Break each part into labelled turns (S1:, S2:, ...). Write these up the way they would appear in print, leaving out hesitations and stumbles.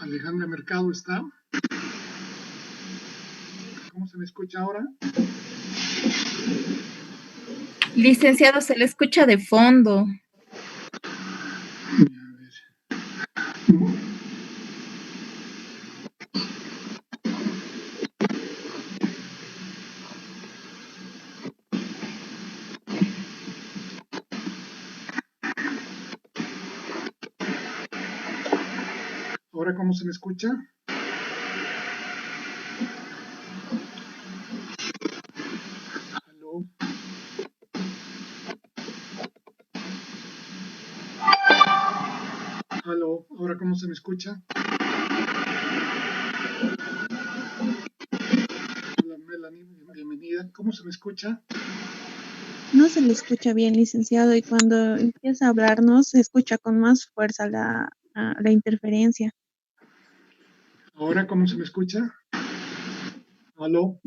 S1: Alejandra Mercado está. ¿Cómo se me escucha ahora?
S2: Licenciado, se le escucha de fondo.
S1: A ver. ¿Ahora cómo se me escucha? ¿Aló? ¿Aló? ¿Ahora cómo se me escucha? Hola, Melanie, bienvenida. ¿Cómo se me escucha?
S3: No se le escucha bien, licenciado, y cuando empieza a hablarnos se escucha con más fuerza la interferencia.
S1: ¿Ahora cómo se me escucha? ¿Aló?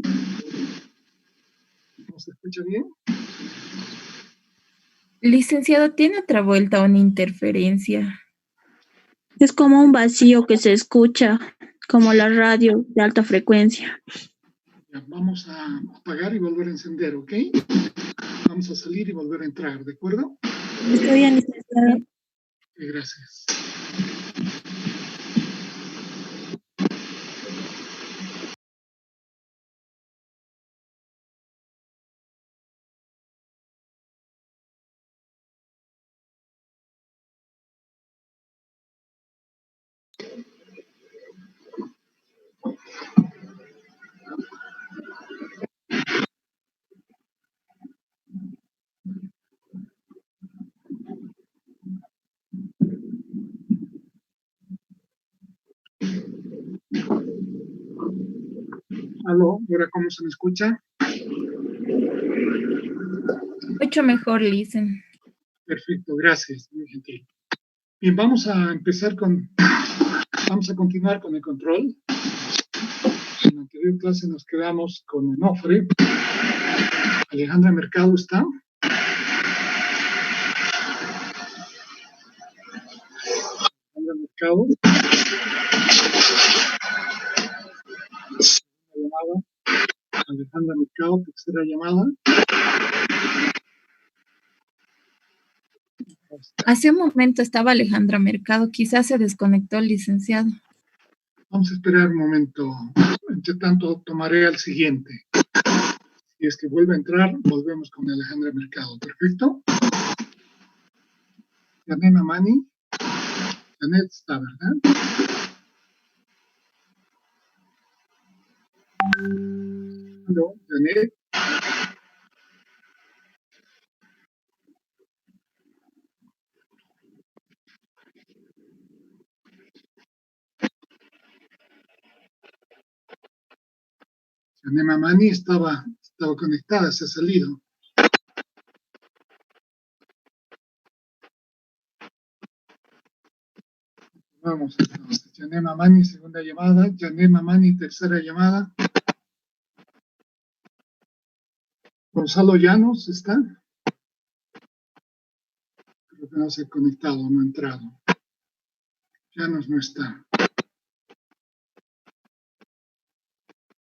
S1: ¿No se escucha bien?
S2: Licenciado, ¿tiene otra vuelta una interferencia?
S4: Es como un vacío que se escucha, como la radio de alta frecuencia.
S1: Ya, vamos a apagar y volver a encender, ¿ok? Vamos a salir y volver a entrar, ¿de acuerdo?
S4: Está bien, licenciado.
S1: Gracias. ¿Aló? ¿Ahora cómo se me escucha?
S2: Mucho mejor, Licen.
S1: Perfecto, gracias, muy gentil. Bien, vamos a continuar con el control. En la anterior clase nos quedamos con Onofre. Alejandra Mercado está. Alejandra Mercado. Segunda llamada. Alejandra Mercado, tercera llamada.
S2: Hace un momento estaba Alejandra Mercado, quizás se desconectó el licenciado.
S1: Vamos a esperar un momento. Entre tanto, tomaré al siguiente. Si es que vuelve a entrar, volvemos con Alejandra Mercado. ¿Perfecto? Janet Mamani. Janet está, ¿verdad? ¿Aló, Janet? Janet Mamani estaba conectada, se ha salido. Vamos, entonces. Janet Mamani, segunda llamada. Janet Mamani, tercera llamada. Gonzalo Llanos, ¿está? Creo que no se ha conectado, no ha entrado. Llanos no está.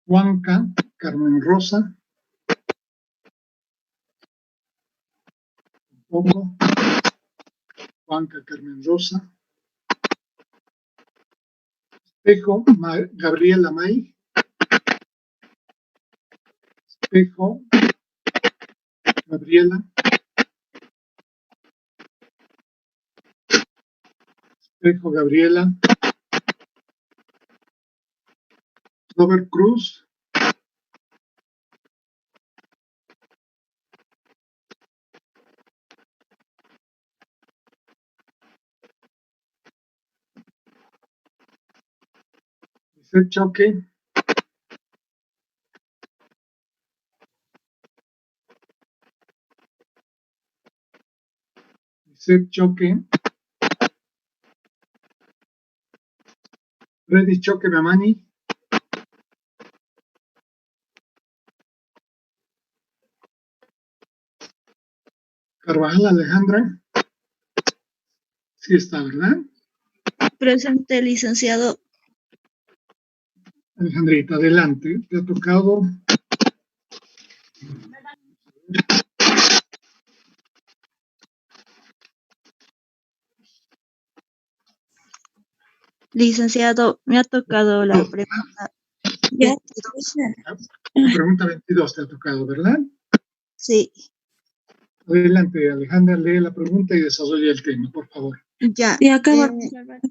S1: Juanca, Carmen Rosa. Tampoco. Juanca, Carmen Rosa. Espejo, Gabriela May. Espejo, Gabriela. Espejo, Gabriela. Robert Cruz. Lisette Choque. Lisette Choque. Freddy Choque Mamani. Carvajal Alejandra. Sí está, ¿verdad?
S4: Presente, licenciado.
S1: Alejandrita, adelante. Te ha tocado.
S3: Licenciado, me ha tocado la
S1: 22,
S3: pregunta
S4: Ya,
S3: 22.
S1: La pregunta 22 te ha tocado, ¿verdad?
S3: Sí,
S1: Adelante, Alejandra, lee la pregunta y desarrolla el tema, por favor.
S3: ya.
S4: y acaba de salvar.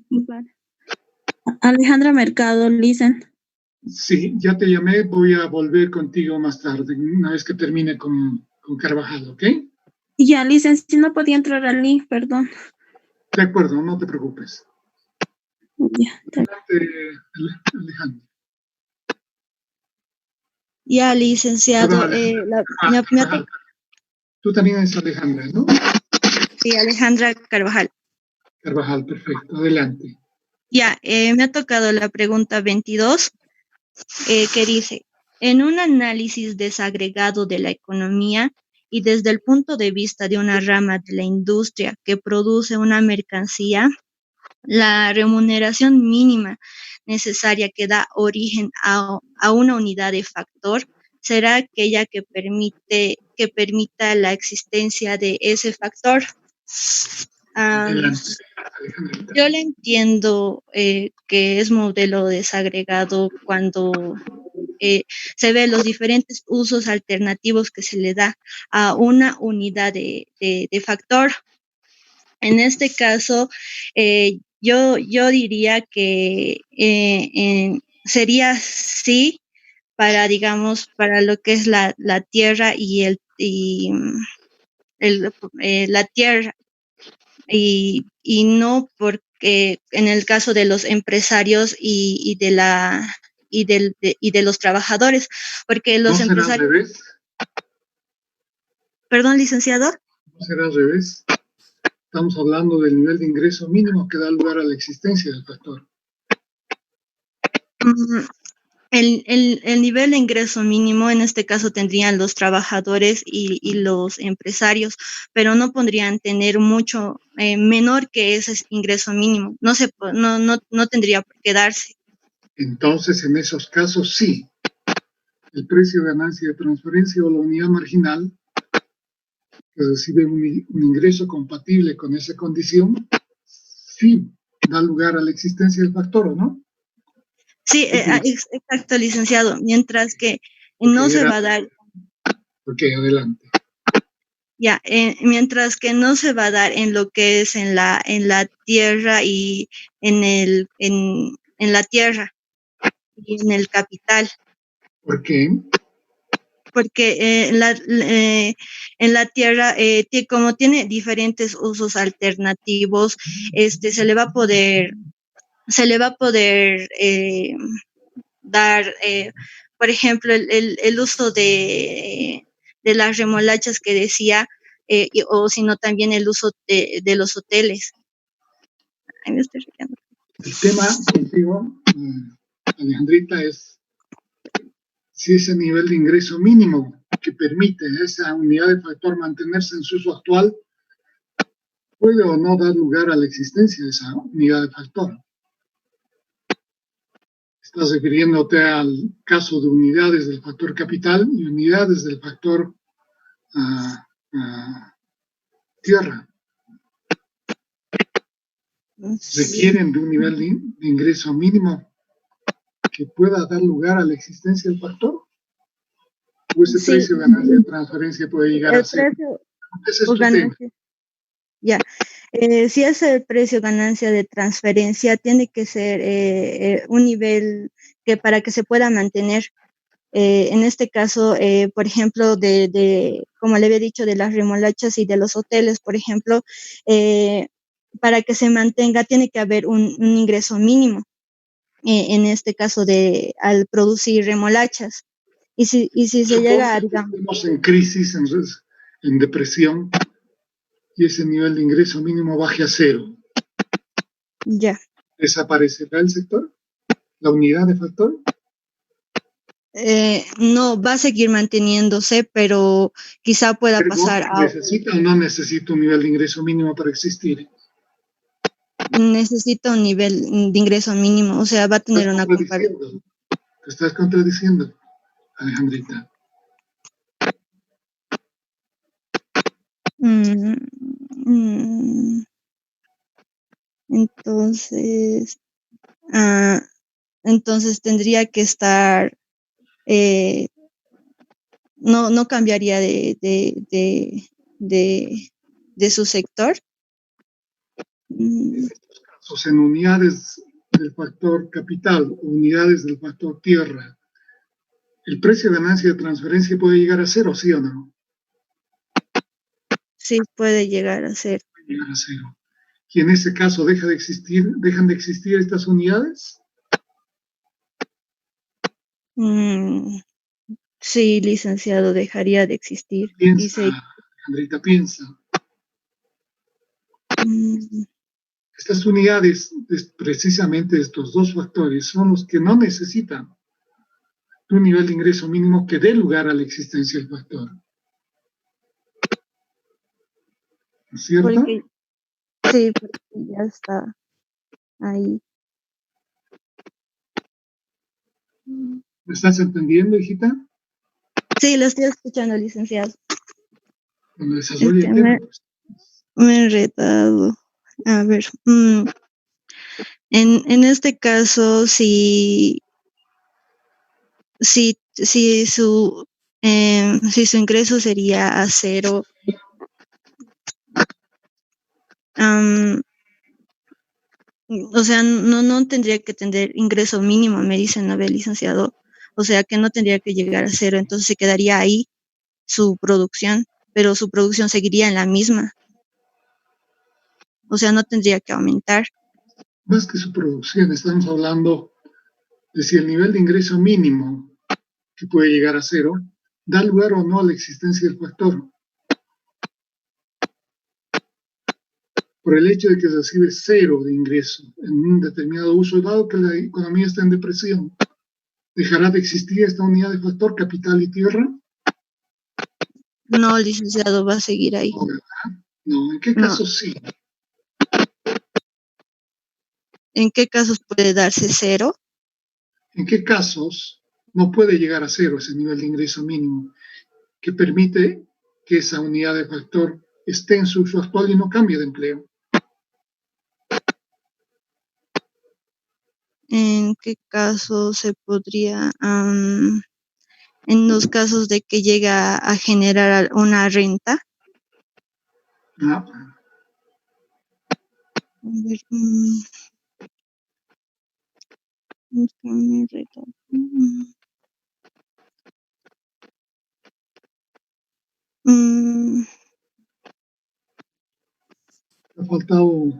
S4: Alejandra Mercado, Lisen.
S1: Sí, ya te llamé, voy a volver contigo más tarde, una vez que termine con Carvajal, ¿ok?
S4: Ya, Lisen, si no podía entrar al link, perdón.
S1: De acuerdo, no te preocupes.
S4: Ya,
S1: Adelante, Alejandra.
S3: Ya, licenciado,
S1: Perdón, Alejandra. Carvajal. Tú también eres Alejandra, ¿no?
S3: sí, Alejandra Carvajal.
S1: Carvajal, perfecto, adelante.
S3: Ya, me ha tocado la pregunta 22, que dice, en un análisis desagregado de la economía y desde el punto de vista de una rama de la industria que produce una mercancía, la remuneración mínima necesaria que da origen a una unidad de factor será aquella que permita la existencia de ese factor.
S1: Adelante, Alejandrita.
S3: Yo le entiendo que es modelo desagregado cuando se ve los diferentes usos alternativos que se le da a una unidad de factor. En este caso, yo diría que sería sí para, digamos, para lo que es la tierra la tierra y no porque en el caso de los empresarios y de los trabajadores, porque
S1: ¿No
S3: los
S1: será al
S3: empresarios,
S1: revés?
S3: perdón, licenciado.
S1: ¿No será al revés? Estamos hablando del nivel de ingreso mínimo que da lugar a la existencia del factor.
S3: Mm, el nivel de ingreso mínimo en este caso tendrían los trabajadores y los empresarios, pero no podrían tener mucho menor que ese ingreso mínimo. No tendría por qué darse.
S1: Entonces, en esos casos, sí, el precio de ganancia de transferencia o la unidad marginal que recibe un ingreso compatible con esa condición, sí da lugar a la existencia del factor, ¿o no?
S3: Sí, exacto, licenciado. Mientras que no
S1: Porque
S3: se
S1: era,
S3: va a dar,
S1: porque adelante.
S3: ya, mientras que no se va a dar en lo que es en la tierra y en la tierra y en el capital.
S1: ¿Por qué?
S3: Porque en la tierra, como tiene diferentes usos alternativos, se le va a poder dar, por ejemplo, el uso de las remolachas que decía, o sino también el uso de los hoteles. Ay, me estoy riendo.
S1: El tema contigo, Alejandrita, es si ese nivel de ingreso mínimo que permite a esa unidad de factor mantenerse en su uso actual puede o no dar lugar a la existencia de esa unidad de factor. Estás refiriéndote al caso de unidades del factor capital y unidades del factor tierra. Requieren de un nivel de ingreso mínimo que pueda dar lugar a la existencia del factor. O ese
S3: Sí,
S1: precio de ganancia de transferencia puede llegar a
S3: el
S1: ser.
S3: precio
S1: Ese es
S3: o
S1: tu tema.
S3: ganancia. Ya, si es el precio ganancia de transferencia, tiene que ser un nivel que para que se pueda mantener. En este caso, por ejemplo, como le había dicho, de las remolachas y de los hoteles, por ejemplo, para que se mantenga tiene que haber un ingreso mínimo, en este caso al producir remolachas. Y si se llega a,
S1: Supongamos que
S3: digamos,
S1: estemos en crisis, en depresión, y ese nivel de ingreso mínimo baje a cero.
S3: ya.
S1: ¿Desaparecerá el sector? ¿La unidad de factor?
S3: No va a seguir manteniéndose, pero quizá pueda pasar
S1: ¿Necesita o no necesita un nivel de ingreso mínimo para existir?
S3: necesita un nivel de ingreso mínimo, o sea, va a tener
S1: Estás
S3: una comparación.
S1: contradiciendo. Te estás contradiciendo, Alejandrita.
S3: Entonces, entonces tendría que estar, no cambiaría de su sector.
S1: En estos casos, en unidades del factor capital o unidades del factor tierra, ¿el precio de ganancia de transferencia puede llegar a cero, sí o no?
S3: Sí, puede llegar a ser.
S1: Puede llegar a cero. Y en ese caso dejan de existir estas unidades.
S3: Sí, licenciado, dejaría de existir.
S1: Piensa, Alejandrita, piensa. Estas unidades, precisamente estos dos factores, son los que no necesitan un nivel de ingreso mínimo que dé lugar a la existencia del factor. ¿No es cierto?
S3: Sí, porque ya está ahí.
S1: ¿Me estás entendiendo, hijita?
S3: Sí, lo estoy escuchando, licenciado.
S1: Cuando desarrolle el tema, pues.
S3: Me he enredado. A ver, en este caso, si su ingreso sería a cero, o sea, no tendría que tener ingreso mínimo, me dice, ¿no ve, licenciado? O sea, que no tendría que llegar a cero, entonces se quedaría ahí su producción, pero su producción seguiría en la misma. O sea, no tendría que aumentar.
S1: Más que su producción, estamos hablando de si el nivel de ingreso mínimo, que puede llegar a cero, da lugar o no a la existencia del factor. Por el hecho de que recibe cero de ingreso en un determinado uso, dado que la economía está en depresión, ¿dejará de existir esta unidad de factor capital y tierra?
S3: No, licenciado, va a seguir ahí.
S1: No, ¿verdad? No, ¿en qué casos sí?
S3: ¿En qué casos puede darse cero?
S1: ¿En qué casos no puede llegar a cero ese nivel de ingreso mínimo que permite que esa unidad de factor esté en su uso actual y no cambie de empleo?
S3: ¿En qué casos se podría, en los casos de que llega a generar una renta?
S1: No.
S3: A ver,
S1: Ha faltado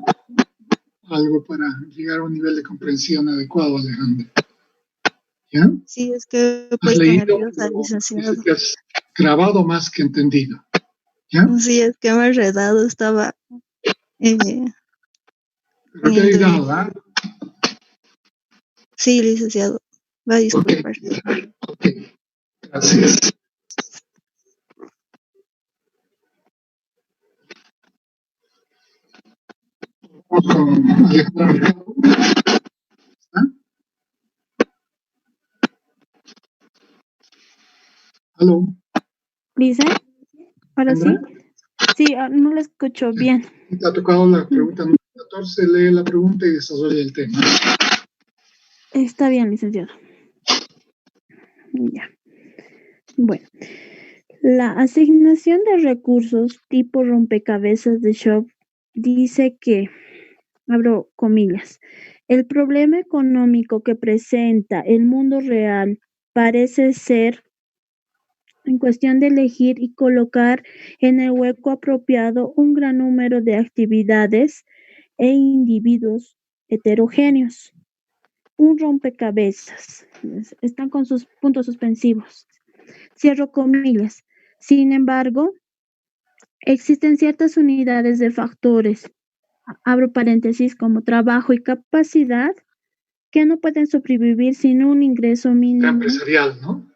S1: algo para llegar a un nivel de comprensión adecuado, Alejandro. ¿Ya?
S3: Sí, es que he
S1: Has
S3: puesto
S1: leído,
S3: nerviosa,
S1: pero
S3: licenciado.
S1: dice que has grabado más que entendido. ¿Ya?
S3: Sí, es que me he enredado, estaba
S1: Pero te he
S3: viendo.
S1: ayudado, ¿verdad?
S3: Sí, licenciado, va a disculpar.
S1: Ok, gracias. Vamos con Alejandra Mercado. ¿Está? ¿Aló?
S4: ¿Dice? ¿Ahora sí?
S1: Alejandra,
S4: Sí, no lo escucho bien.
S1: te ha tocado la pregunta número 14, lee la pregunta y desarrolla el tema.
S4: Está bien, licenciado. Ya. Bueno, la asignación de recursos tipo rompecabezas de Shop dice que, abro comillas, el problema económico que presenta el mundo real parece ser en cuestión de elegir y colocar en el hueco apropiado un gran número de actividades e individuos heterogéneos. Un rompecabezas. Están con sus puntos suspensivos. Cierro comillas. Sin embargo, existen ciertas unidades de factores, abro paréntesis, como trabajo y capacidad, que no pueden sobrevivir sin un ingreso mínimo.
S1: Empresarial, ¿no?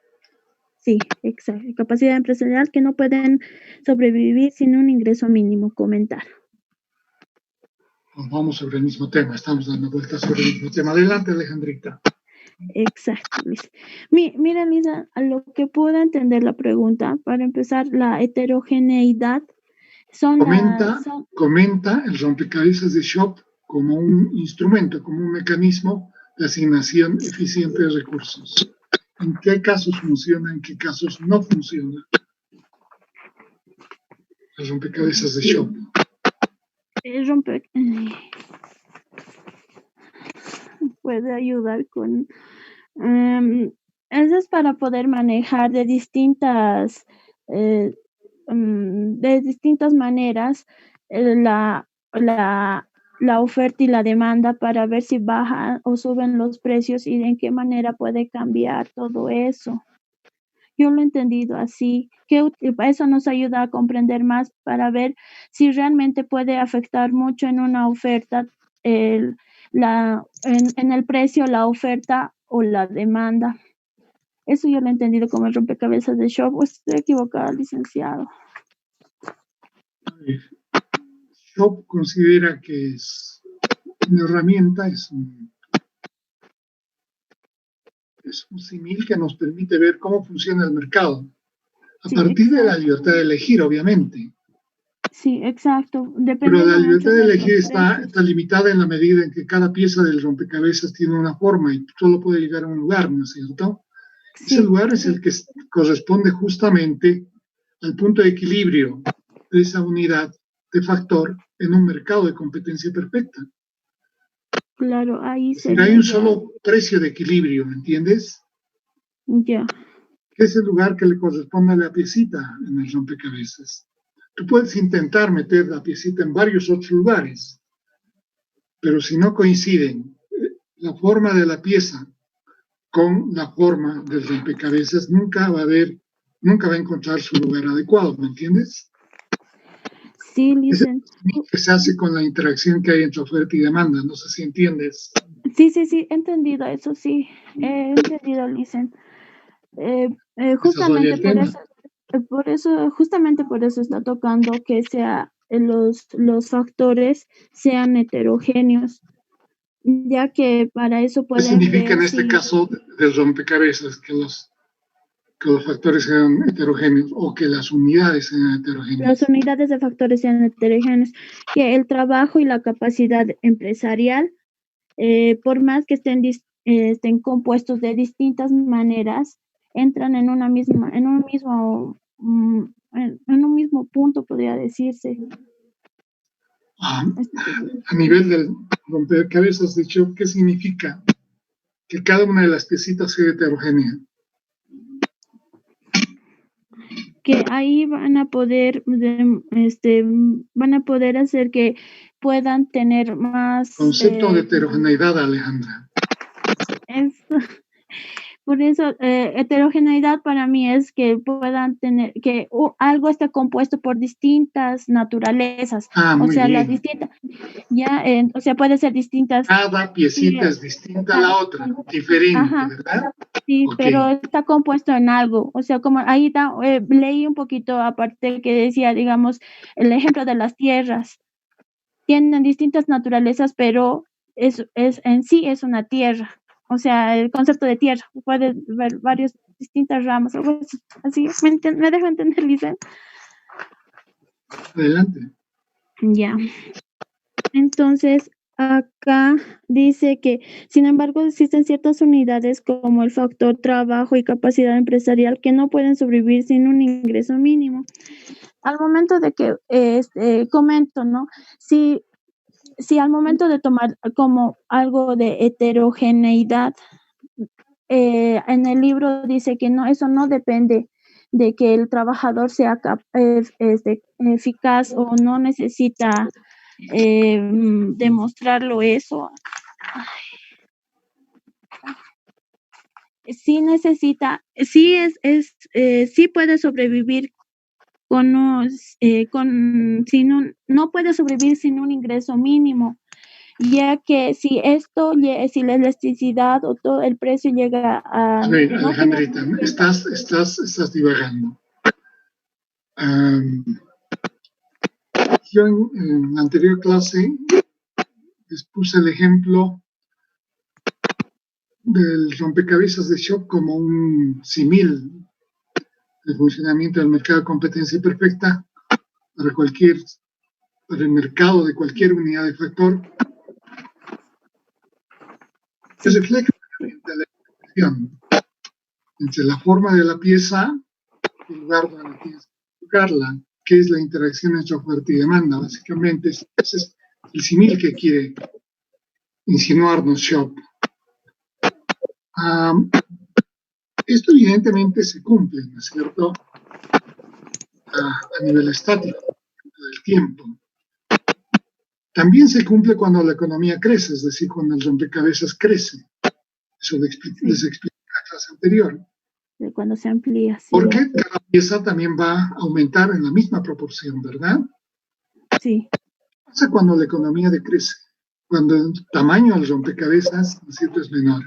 S4: Sí, exacto. Capacidad empresarial que no pueden sobrevivir sin un ingreso mínimo, comentar.
S1: Nos vamos sobre el mismo tema, estamos dando vueltas sobre el mismo tema. Adelante, Alejandrita.
S4: Exacto, Lisa. Mira, Lisa, a lo que puedo entender la pregunta, para empezar, la heterogeneidad son
S1: Comenta el rompecabezas de Shop como un instrumento, como un mecanismo de asignación eficiente de recursos. ¿En qué casos funciona, en qué casos no funciona el rompecabezas de Shop?
S4: Puede ayudar con eso es para poder manejar de distintas maneras la oferta y la demanda para ver si bajan o suben los precios y en qué manera puede cambiar todo eso. Yo lo he entendido así, que eso nos ayuda a comprender más para ver si realmente puede afectar mucho en una oferta, en el precio, la oferta o la demanda. Eso yo lo he entendido como el rompecabezas de Shop. ¿O estoy equivocada, licenciado?
S1: Shop considera que es una herramienta, es un símil que nos permite ver cómo funciona el mercado, a partir de la libertad de elegir, obviamente.
S4: Sí, exacto.
S1: Pero la libertad de
S4: los
S1: elegir está limitada en la medida en que cada pieza del rompecabezas tiene una forma y solo puede llegar a un lugar, ¿no es cierto?
S4: Sí.
S1: Ese lugar es el que corresponde justamente al punto de equilibrio de esa unidad de factor en un mercado de competencia perfecta.
S4: Claro, ahí
S1: es decir, hay un solo precio de equilibrio, ¿me entiendes?
S4: Ya.
S1: Que es el lugar que le corresponde a la piecita en el rompecabezas. Tú puedes intentar meter la piecita en varios otros lugares, pero si no coinciden la forma de la pieza con la forma del rompecabezas, nunca va a encontrar su lugar adecuado, ¿me entiendes?
S4: Sí, Licen.
S1: Que se hace con la interacción que hay entre oferta y demanda, no sé si entiendes.
S4: Sí, he entendido eso, sí, he entendido, Licen. Justamente justamente por eso está tocando que los factores sean heterogéneos, ya que para eso
S1: ¿Qué
S4: pueden
S1: significa
S4: ver
S1: en este caso del rompecabezas que los factores sean heterogéneos o que las unidades sean heterogéneas?
S4: Las unidades de factores sean heterogéneos, que el trabajo y la capacidad empresarial, por más que estén compuestos de distintas maneras, entran en un mismo punto, podría decirse.
S1: A nivel del rompecabezas de Shop, ¿qué significa que cada una de las piecitas sea heterogénea?
S4: Que ahí van a poder hacer que puedan tener más
S1: concepto de heterogeneidad, Alejandra.
S4: Por eso, heterogeneidad para mí es que puedan tener, que algo está compuesto por distintas naturalezas.
S1: Muy bien.
S4: Las distintas, puede ser distintas.
S1: Cada piecita es distinta a la otra, diferente, ¿verdad?
S4: Sí, pero está compuesto en algo. Como ahí leí un poquito aparte que decía, digamos, el ejemplo de las tierras. Tienen distintas naturalezas, pero en sí es una tierra. El concepto de tierra, puede ver varias distintas ramas, algo así. ¿Me dejo entender, Lisa?
S1: Adelante.
S4: Ya. Entonces, acá dice que, sin embargo, existen ciertas unidades como el factor trabajo y capacidad empresarial que no pueden sobrevivir sin un ingreso mínimo. Al momento de que comento, ¿no? Si al momento de tomar como algo de heterogeneidad, en el libro dice que no, eso no depende de que el trabajador sea eficaz o no necesita demostrarlo eso. Sí necesita, sí puede sobrevivir no puede sobrevivir sin un ingreso mínimo, ya que si la electricidad o todo el precio llega a...
S1: A ver, Alejandrita, estás divagando. Yo en la anterior clase les puse el ejemplo del rompecabezas de Shop como un símil del funcionamiento del mercado de competencia perfecta para el mercado de cualquier unidad de factor, que refleja la relación entre la forma de la pieza y el lugar donde tienes que colocarla, que es la interacción entre oferta y demanda. Básicamente, ese es el símil que quiere insinuarnos Shop. Esto evidentemente se cumple, ¿no es cierto? A nivel estático del tiempo. También se cumple cuando la economía crece, es decir, cuando el rompecabezas crece. Eso les expliqué en la clase anterior.
S4: De cuando se amplía. Sí.
S1: Porque cada pieza también va a aumentar en la misma proporción, ¿verdad?
S4: Sí.
S1: ¿Qué pasa cuando la economía decrece? Cuando el tamaño del rompecabezas, ¿no es cierto?, es menor.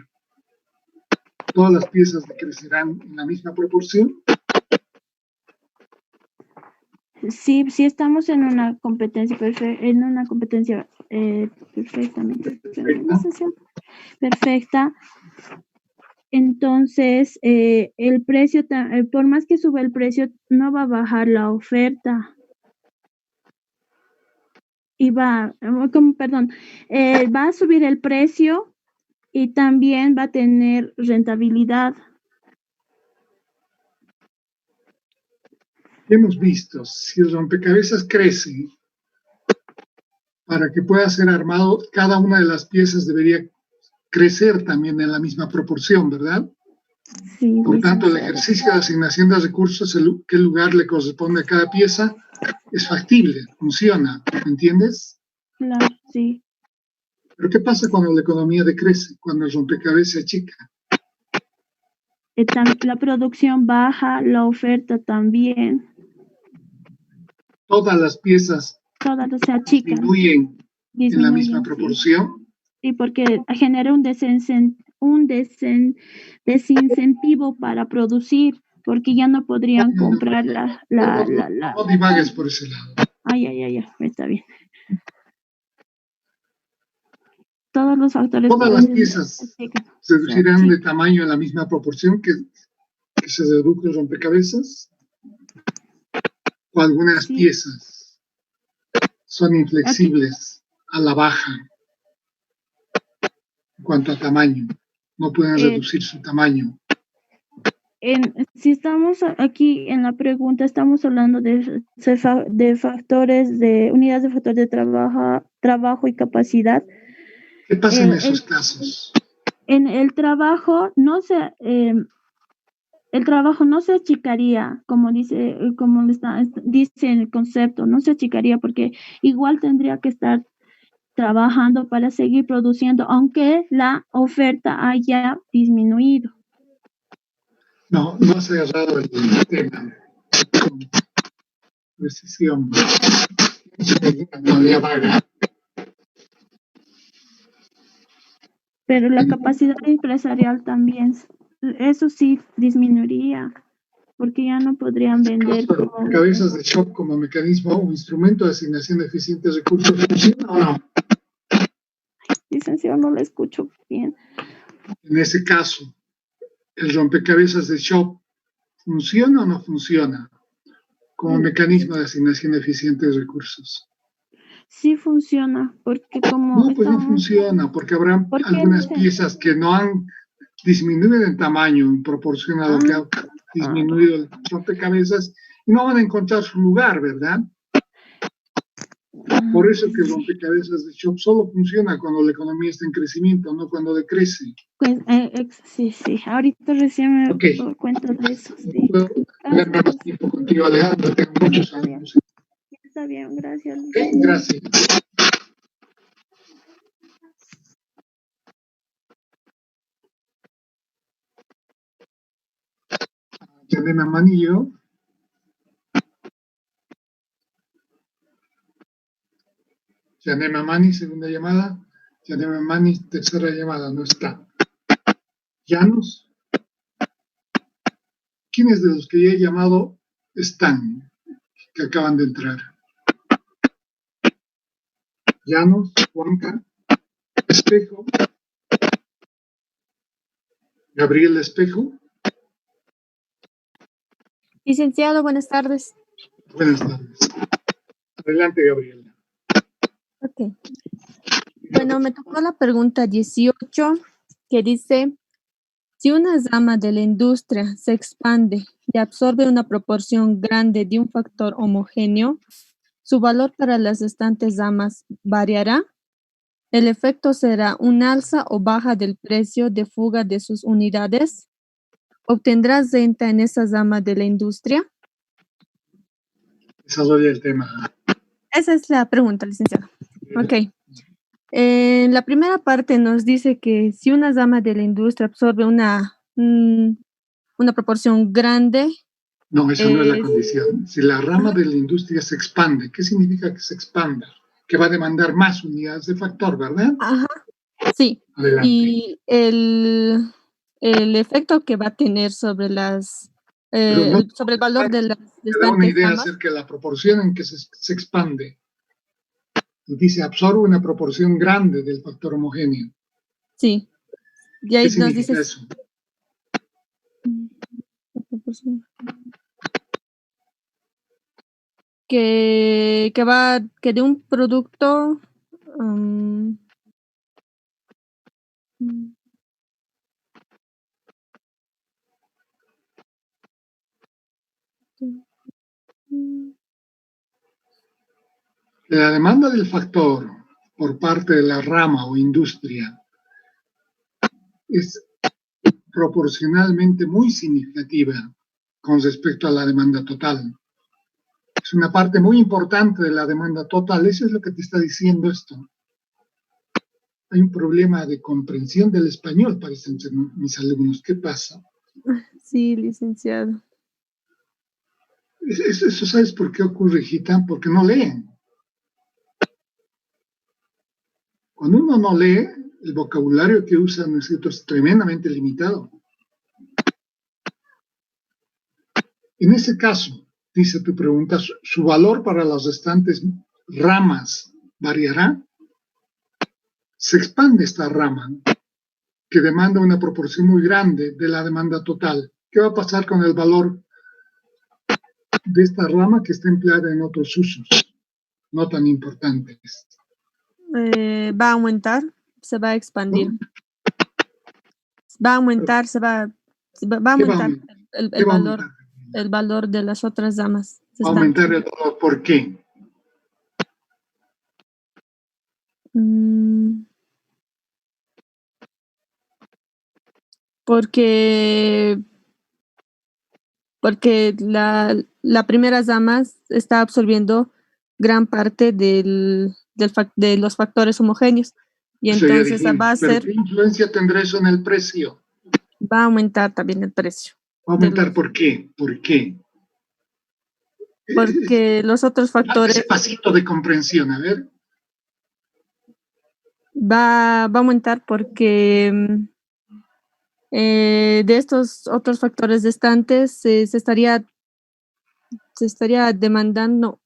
S1: ¿Todas las piezas decrecerán en la misma proporción?
S4: Sí, sí estamos en una competencia perfectamente perfecta. Entonces, el precio, por más que sube el precio, no va a bajar la oferta. Y va a subir el precio y también va a tener rentabilidad.
S1: Hemos visto, si el rompecabezas crece, para que pueda ser armado, cada una de las piezas debería crecer también en la misma proporción, ¿verdad?
S4: Sí,
S1: Por tanto, el ejercicio de asignación de recursos, qué lugar le corresponde a cada pieza, es factible, funciona, ¿me entiendes?
S4: Claro, sí.
S1: Pero ¿qué pasa cuando la economía decrece, cuando el rompecabezas se achica?
S4: La producción baja, la oferta también.
S1: Todas las piezas
S4: se achican.
S1: Disminuyen en la misma proporción.
S4: Sí, porque genera un desincentivo para producir, porque ya no podrían comprar
S1: No divagues por ese lado.
S4: Ay, está bien. Todos los factores.
S1: Todas las piezas se reducirán de tamaño en la misma proporción que se reduce el rompecabezas. O algunas piezas son inflexibles a la baja en cuanto a tamaño. No pueden reducir su tamaño.
S4: Si estamos aquí en la pregunta, estamos hablando de factores, de unidades de factor de trabajo y capacidad.
S1: ¿Qué pasa en esos casos?
S4: En el trabajo el trabajo no se achicaría, como dice el concepto, no se achicaría porque igual tendría que estar trabajando para seguir produciendo, aunque la oferta haya disminuido.
S1: No has agarrado el tema con precisión. Todavía vaga.
S4: Pero la capacidad empresarial también, eso sí disminuiría, porque ya no podrían vender.
S1: Cabezas de Shop como mecanismo o instrumento de asignación eficiente de recursos, ¿funciona o no?
S4: Licenciado, no lo escucho bien.
S1: En ese caso, ¿el rompecabezas de Shop funciona o no funciona como mecanismo de asignación eficiente de recursos?
S4: Sí funciona, porque como...
S1: No, pues no funciona, porque habrá algunas piezas que no han disminuido en tamaño en proporción a lo que ha disminuido el rompecabezas y no van a encontrar su lugar, ¿verdad? Por eso que el rompecabezas de Shop solo funciona cuando la economía está en crecimiento, no cuando decrece.
S4: Pues, sí, ahorita recién me doy cuenta de eso. Sí.
S1: Puedo tener más tiempo contigo, Alejandro, tengo muchos años.
S4: Está bien, gracias.
S1: Gracias. Yanema Manillo. Yanema Mani, segunda llamada. Yanema Mani, tercera llamada, no está. Llanos. ¿Quiénes de los que ya he llamado están, que acaban de entrar? Llanos, Juanca, Espejo. Gabriel Espejo.
S5: Licenciado, buenas tardes.
S1: Buenas tardes. Adelante, Gabriela.
S5: Ok. Bueno, me tocó la pregunta 18, que dice, si una rama de la industria se expande y absorbe una proporción grande de un factor homogéneo, ¿su valor para las restantes ramas variará? ¿El efecto será un alza o baja del precio de fuga de sus unidades? ¿Obtendrás renta en esa rama de la industria?
S1: Desarrolla el tema.
S5: Esa es la pregunta, licenciado. Ok. En la primera parte nos dice que si una rama de la industria absorbe una proporción grande,
S1: No, eso no es la
S5: es-
S1: condición. Si la rama de la industria se expande, ¿qué significa que se expanda? Que va a demandar más unidades de factor, ¿verdad?
S5: ajá, sí.
S1: Adelante.
S5: Y el efecto que va a tener sobre
S1: Pero no
S5: sobre el valor de las
S1: te da una
S5: restantes
S1: idea
S5: ramas.
S1: acerca de la proporción en que se expande. Y dice, absorbe una proporción grande del factor homogéneo.
S5: Sí. Y
S1: ¿Qué
S5: ahí nos
S1: significa
S5: dice
S1: eso?
S5: que de un producto
S1: La demanda del factor por parte de la rama o industria es proporcionalmente muy significativa con respecto a la demanda total. Es una parte muy importante de la demanda total. Eso es lo que te está diciendo esto. Hay un problema de comprensión del español, parecen ser mis alumnos. ¿Qué pasa?
S5: Sí, licenciado.
S1: Eso ¿sabes por qué ocurre, hijita? Porque no leen. Cuando uno no lee, el vocabulario que usa, ¿no es cierto?, es tremendamente limitado. En ese caso, dice tu pregunta, ¿su valor para las restantes ramas variará? Se expande esta rama, que demanda una proporción muy grande de la demanda total. ¿Qué va a pasar con el valor de esta rama que está empleada en otros usos no tan importantes?
S5: Va a aumentar, se va a expandir.
S1: ¿No?
S5: Va a aumentar, va a
S1: ¿Qué va a
S5: aumentar
S1: aumentar? ¿Qué va a aumentar?
S5: el valor de las otras ramas.
S1: Va a aumentar el valor. ¿Por qué?
S5: Porque la primera rama está absorbiendo gran parte de los factores homogéneos. Y
S1: Eso ya
S5: entonces
S1: dijimos. Pero ¿qué influencia tendrá eso en el precio?
S5: va a aumentar también el precio.
S1: ¿Va a aumentar por qué? ¿Por qué?
S5: Porque los otros factores...
S1: Ese pasito de comprensión, a ver.
S5: Va a aumentar porque de estos otros factores restantes se estaría demandando.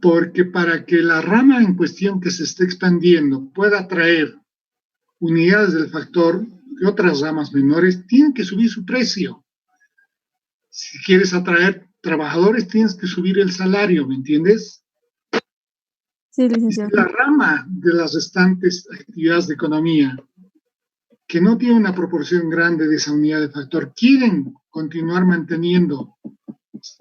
S1: Porque para que la rama en cuestión que se esté expandiendo pueda atraer unidades del factor de otras ramas menores, tienen que subir su precio. Si quieres atraer trabajadores, tienes que subir el salario, ¿me entiendes?
S5: Sí, licenciado.
S1: La rama de las restantes actividades de economía que no tiene una proporción grande de esa unidad de factor, quieren continuar manteniendo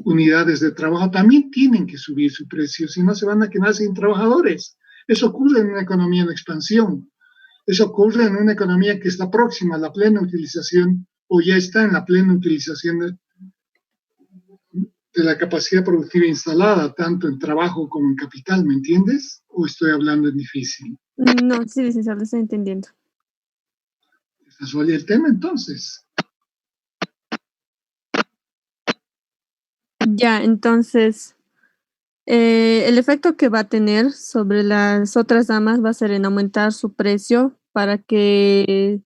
S1: unidades de trabajo, también tienen que subir su precio, si no se van a quedar sin trabajadores. Eso ocurre en una economía en expansión. Eso ocurre en una economía que está próxima a la plena utilización o ya está en la plena utilización de la capacidad productiva instalada, tanto en trabajo como en capital, ¿me entiendes? ¿O estoy hablando en difícil?
S5: No, sí, licenciado, lo estoy entendiendo.
S1: ¿Resuelve el tema entonces?
S5: Ya, entonces, el efecto que va a tener sobre las otras damas va a ser en aumentar su precio para que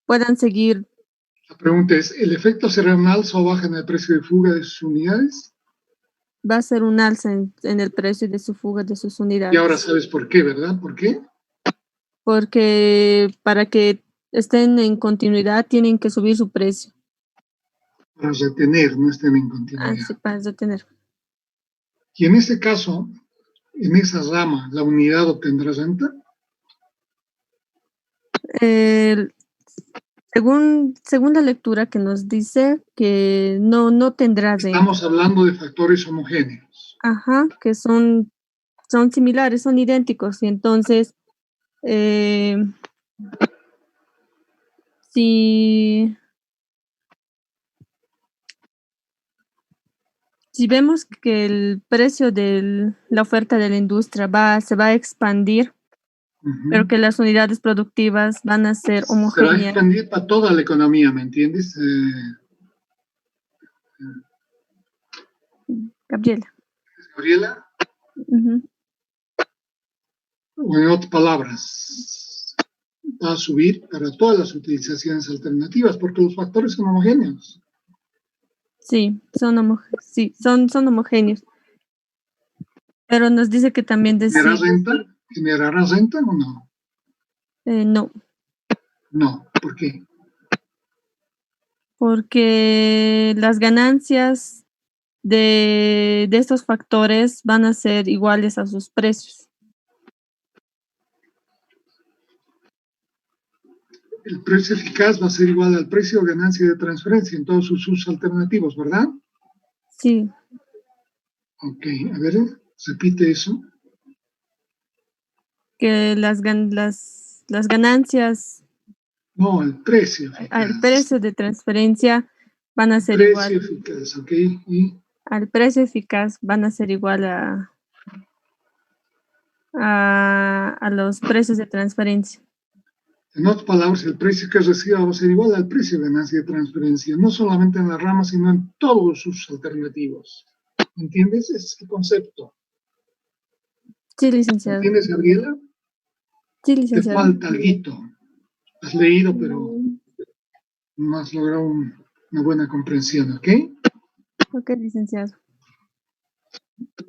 S5: puedan seguir.
S1: La pregunta es, ¿el efecto será un alza o baja en el precio de fuga de sus unidades?
S5: Va a ser un alza en el precio de su fuga de sus unidades.
S1: Y ahora sabes por qué, ¿verdad? ¿Por qué?
S5: porque para que estén en continuidad tienen que subir su precio.
S1: Para retener, no estén en continuidad.
S5: Así para retener.
S1: Y en ese caso, en esa rama, ¿la unidad obtendrá renta?
S5: Según la lectura que nos dice que no tendrá renta.
S1: Estamos hablando de factores homogéneos.
S5: Ajá, que son similares, son idénticos. Y entonces, si vemos que el precio de la oferta de la industria se va a expandir, pero que las unidades productivas van a ser
S1: Se va a
S5: homogéneas.
S1: expandir para toda la economía, ¿me entiendes?
S5: Gabriela.
S1: Gabriela,
S5: Ujú.
S1: o en otras palabras, va a subir para todas las utilizaciones alternativas, porque los factores son homogéneos.
S5: Sí, son homogéneos. Pero nos dice que también
S1: ¿Generará
S5: decide,
S1: renta? ¿Generará renta o no?
S5: no,
S1: No, ¿por qué?
S5: porque las ganancias de estos factores van a ser iguales a sus precios.
S1: El precio eficaz va a ser igual al precio o ganancia de transferencia en todos sus usos alternativos, ¿verdad?
S5: Sí,
S1: Ok, a ver, repite eso.
S5: que las ganancias,
S1: No, el precio eficaz.
S5: el precio de transferencia van a ser
S1: Precio
S5: igual,
S1: eficaz, ok. Y
S5: al precio eficaz van a ser igual a los precios de transferencia.
S1: en otras palabras, el precio que reciba va a ser igual al precio de ganancia de transferencia, no solamente en la rama, sino en todos sus alternativos. ¿Entiendes? Ese es el concepto.
S5: Sí, licenciado.
S1: ¿Entiendes, Gabriela?
S5: Sí,
S1: Te
S5: licenciado.
S1: falta algo. Has leído, pero no has logrado una buena comprensión, ¿ok?
S5: Ok, licenciado.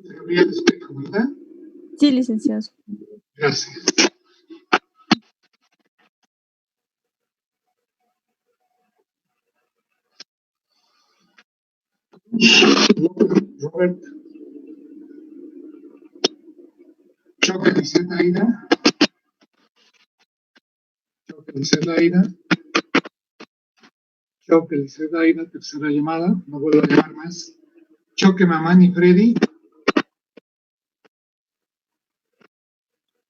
S1: Gabriela, explico, ¿verdad?
S5: Sí, licenciado.
S1: Gracias. Robert. Choque dice Aida. Choque dice Aida. Choque dice Aida, tercera llamada. No vuelvo a llamar más. Choque Mamani Freddy.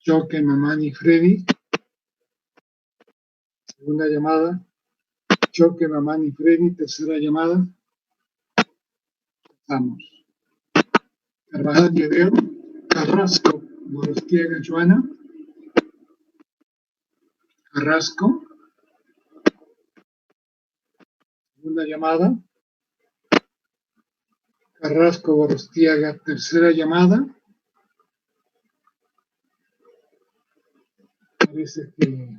S1: Choque Mamani Freddy. Segunda llamada. Choque Mamani Freddy, tercera llamada. Estamos. Carvajal Guerrero. Carrasco. Morostiega Joana. Carrasco. Segunda llamada. Carrasco Gorostiaga, tercera llamada. Parece que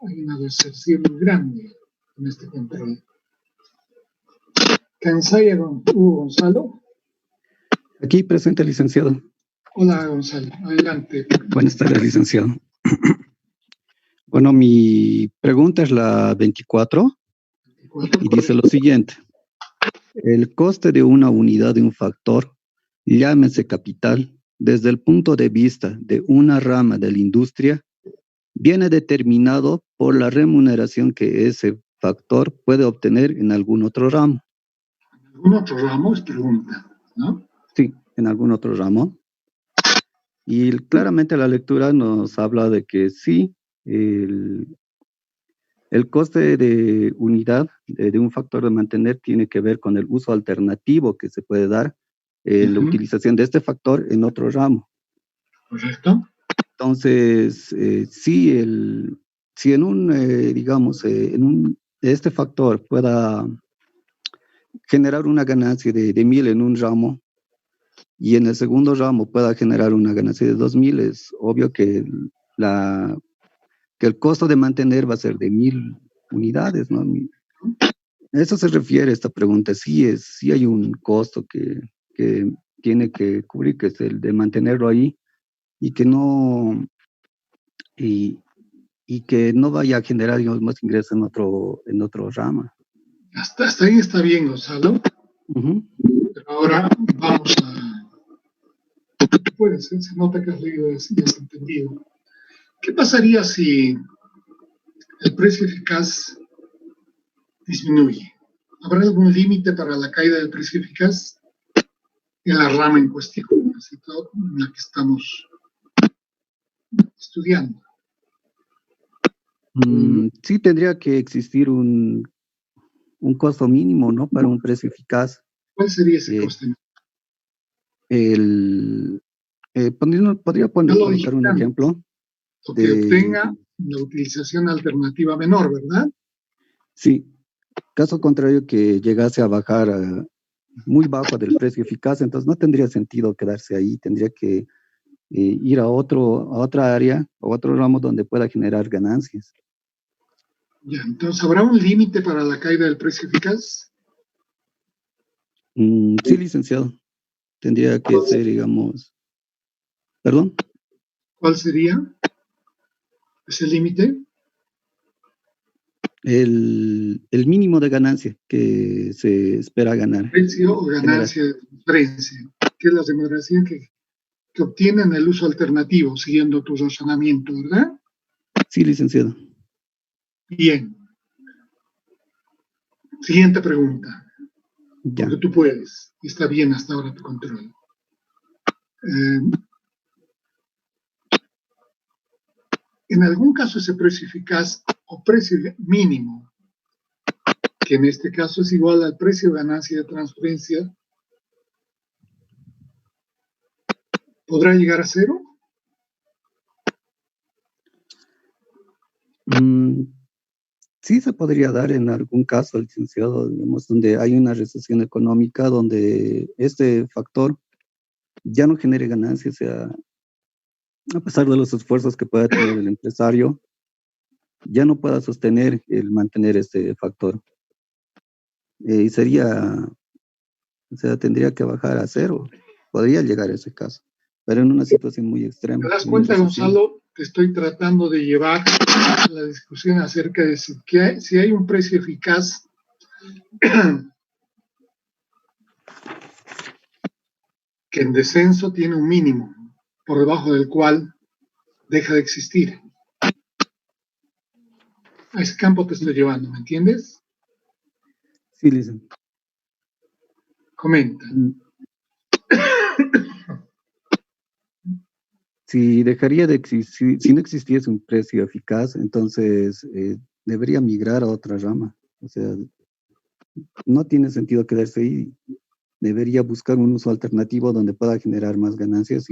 S1: hay una deserción muy grande en este control. Cansaya Hugo Gonzalo.
S6: Aquí presente, licenciado.
S1: Hola, Gonzalo. Adelante.
S6: Buenas tardes, licenciado. Bueno, mi pregunta es la 24 y dice lo siguiente. El coste de una unidad de un factor, llámese capital, desde el punto de vista de una rama de la industria, viene determinado por la remuneración que ese factor puede obtener en algún otro ramo.
S1: ¿Algún otro ramo? Es pregunta, ¿no?
S6: Sí, en algún otro ramo. Y claramente la lectura nos habla de que sí, el coste de unidad de un factor de mantener tiene que ver con el uso alternativo que se puede dar en la utilización de este factor en otro ramo.
S1: Correcto.
S6: Entonces, si en un, digamos, este factor pueda generar una ganancia de 1,000 en un ramo y en el segundo ramo pueda generar una ganancia de 2,000, es obvio que el costo de mantener va a ser de 1,000 unidades, ¿no? A eso se refiere esta pregunta. Sí hay un costo que tiene que cubrir, que es el de mantenerlo ahí, y que no y que no vaya a generar, digamos, más ingresos en otro rama.
S1: Hasta ahí está bien, Gonzalo.
S6: Ujú.
S1: Pero ahora vamos a... Puede ser, se nota que has leído y has entendido. ¿Qué pasaría si el precio eficaz disminuye? ¿Habrá algún límite para la caída del precio eficaz en la rama en cuestión, en la que estamos estudiando?
S6: Sí tendría que existir un costo mínimo, ¿no? Para un precio eficaz.
S1: ¿Cuál sería ese coste?
S6: Podría colocar un ejemplo.
S1: O que obtenga la utilización alternativa menor, ¿verdad?
S6: Sí. Caso contrario, que llegase a bajar muy bajo del precio eficaz, entonces no tendría sentido quedarse ahí. Tendría que ir a otra área, a otro ramo donde pueda generar ganancias.
S1: Ya, entonces, ¿habrá un límite para la caída del precio eficaz?
S6: Sí, licenciado. Tendría que ser, digamos... ¿Perdón?
S1: ¿Cuál sería ese límite?
S6: El mínimo de ganancia que se espera ganar.
S1: Precio o ganancia de transferencia, que es la remuneración que obtienen el uso alternativo, siguiendo tu razonamiento, ¿verdad?
S6: Sí, licenciado.
S1: Bien. Siguiente pregunta.
S6: Ya.
S1: Porque tú puedes. Está bien hasta ahora tu control. En algún caso ese precio eficaz o precio mínimo, que en este caso es igual al precio de ganancia de transferencia, ¿podrá llegar a cero?
S6: Sí se podría dar en algún caso, licenciado, digamos, donde hay una recesión económica, donde este factor ya no genere ganancias, o sea, a pesar de los esfuerzos que pueda tener el empresario, ya no pueda sostener el mantener este factor. Y sería, o sea, tendría que bajar a cero. Podría llegar a ese caso, pero en una situación muy extrema.
S1: ¿Te das cuenta, Gonzalo? Te estoy tratando de llevar la discusión acerca de si hay un precio eficaz que en descenso tiene un mínimo, por debajo del cual deja de existir. A ese campo te estoy llevando, ¿me entiendes?
S6: Sí, licenciado.
S1: Comenta.
S6: Si dejaría de existir, si no existiese un precio eficaz, entonces debería migrar a otra rama. O sea, no tiene sentido quedarse ahí. Debería buscar un uso alternativo donde pueda generar más ganancias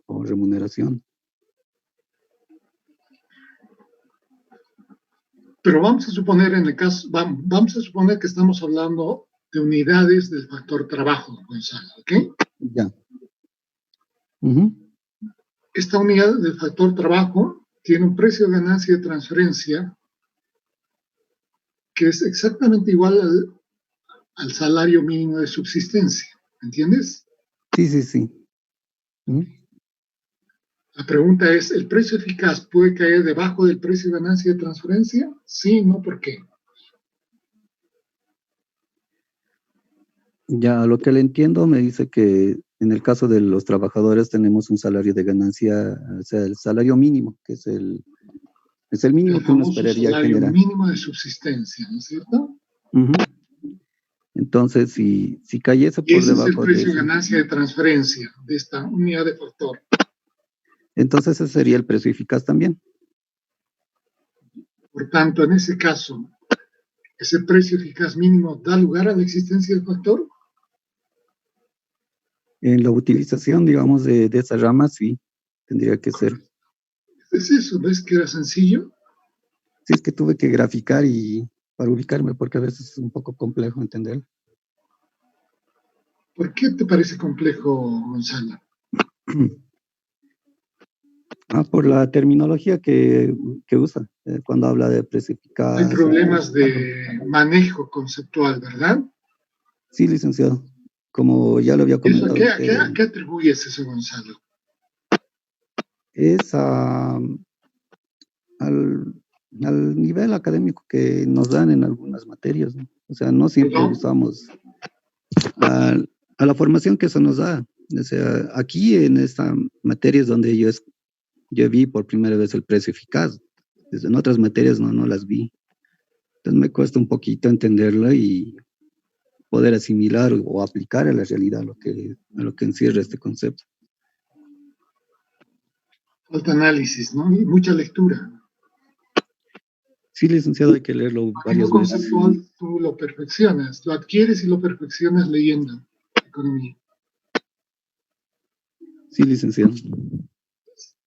S6: o remuneración.
S1: Pero vamos a suponer vamos a suponer que estamos hablando de unidades del factor trabajo, Gonzalo, ¿ok?
S6: Ya.
S1: Esta unidad del factor trabajo tiene un precio de ganancia de transferencia que es exactamente igual al salario mínimo de subsistencia, ¿entiendes?
S6: Sí.
S1: La pregunta es, ¿el precio eficaz puede caer debajo del precio de ganancia de transferencia? Sí, no, ¿por qué?
S6: Ya, lo que le entiendo me dice que en el caso de los trabajadores tenemos un salario de ganancia, o sea, el salario mínimo, que es el mínimo que uno esperaría
S1: salario
S6: generar.
S1: mínimo de subsistencia, ¿no es cierto?
S6: Entonces, si cayese
S1: Y
S6: por
S1: ese es el
S6: debajo de
S1: precio de
S6: eso,
S1: ganancia de transferencia de esta unidad de factor.
S6: entonces ese sería el precio eficaz también.
S1: Por tanto, en ese caso, ¿ese precio eficaz mínimo da lugar a la existencia del factor?
S6: En la utilización, digamos, de esa rama, sí, tendría que ser.
S1: Es eso, ¿ves que era sencillo?
S6: Sí, es que tuve que graficar para ubicarme, porque a veces es un poco complejo entender.
S1: ¿Por qué te parece complejo, Gonzalo?
S6: Por la terminología que usa cuando habla de precio eficaz.
S1: Hay problemas de manejo conceptual, ¿verdad?
S6: Sí, licenciado. Como ya lo había comentado.
S1: ¿A qué atribuyes eso, Gonzalo?
S6: Es a al nivel académico que nos dan en algunas materias, ¿no? O sea, no siempre usamos a la formación que se nos da. O sea, aquí en esta materia es donde yo vi por primera vez el precio eficaz. Desde en otras materias no las vi. Entonces me cuesta un poquito entenderla y poder asimilar o aplicar a la realidad a lo que encierra este concepto.
S1: Falta análisis, ¿no? Y mucha lectura.
S6: Sí, licenciado, hay que leerlo varias
S1: Lo
S6: veces.
S1: conceptual tú lo perfeccionas, lo adquieres y lo perfeccionas leyendo economía.
S6: Sí, licenciado.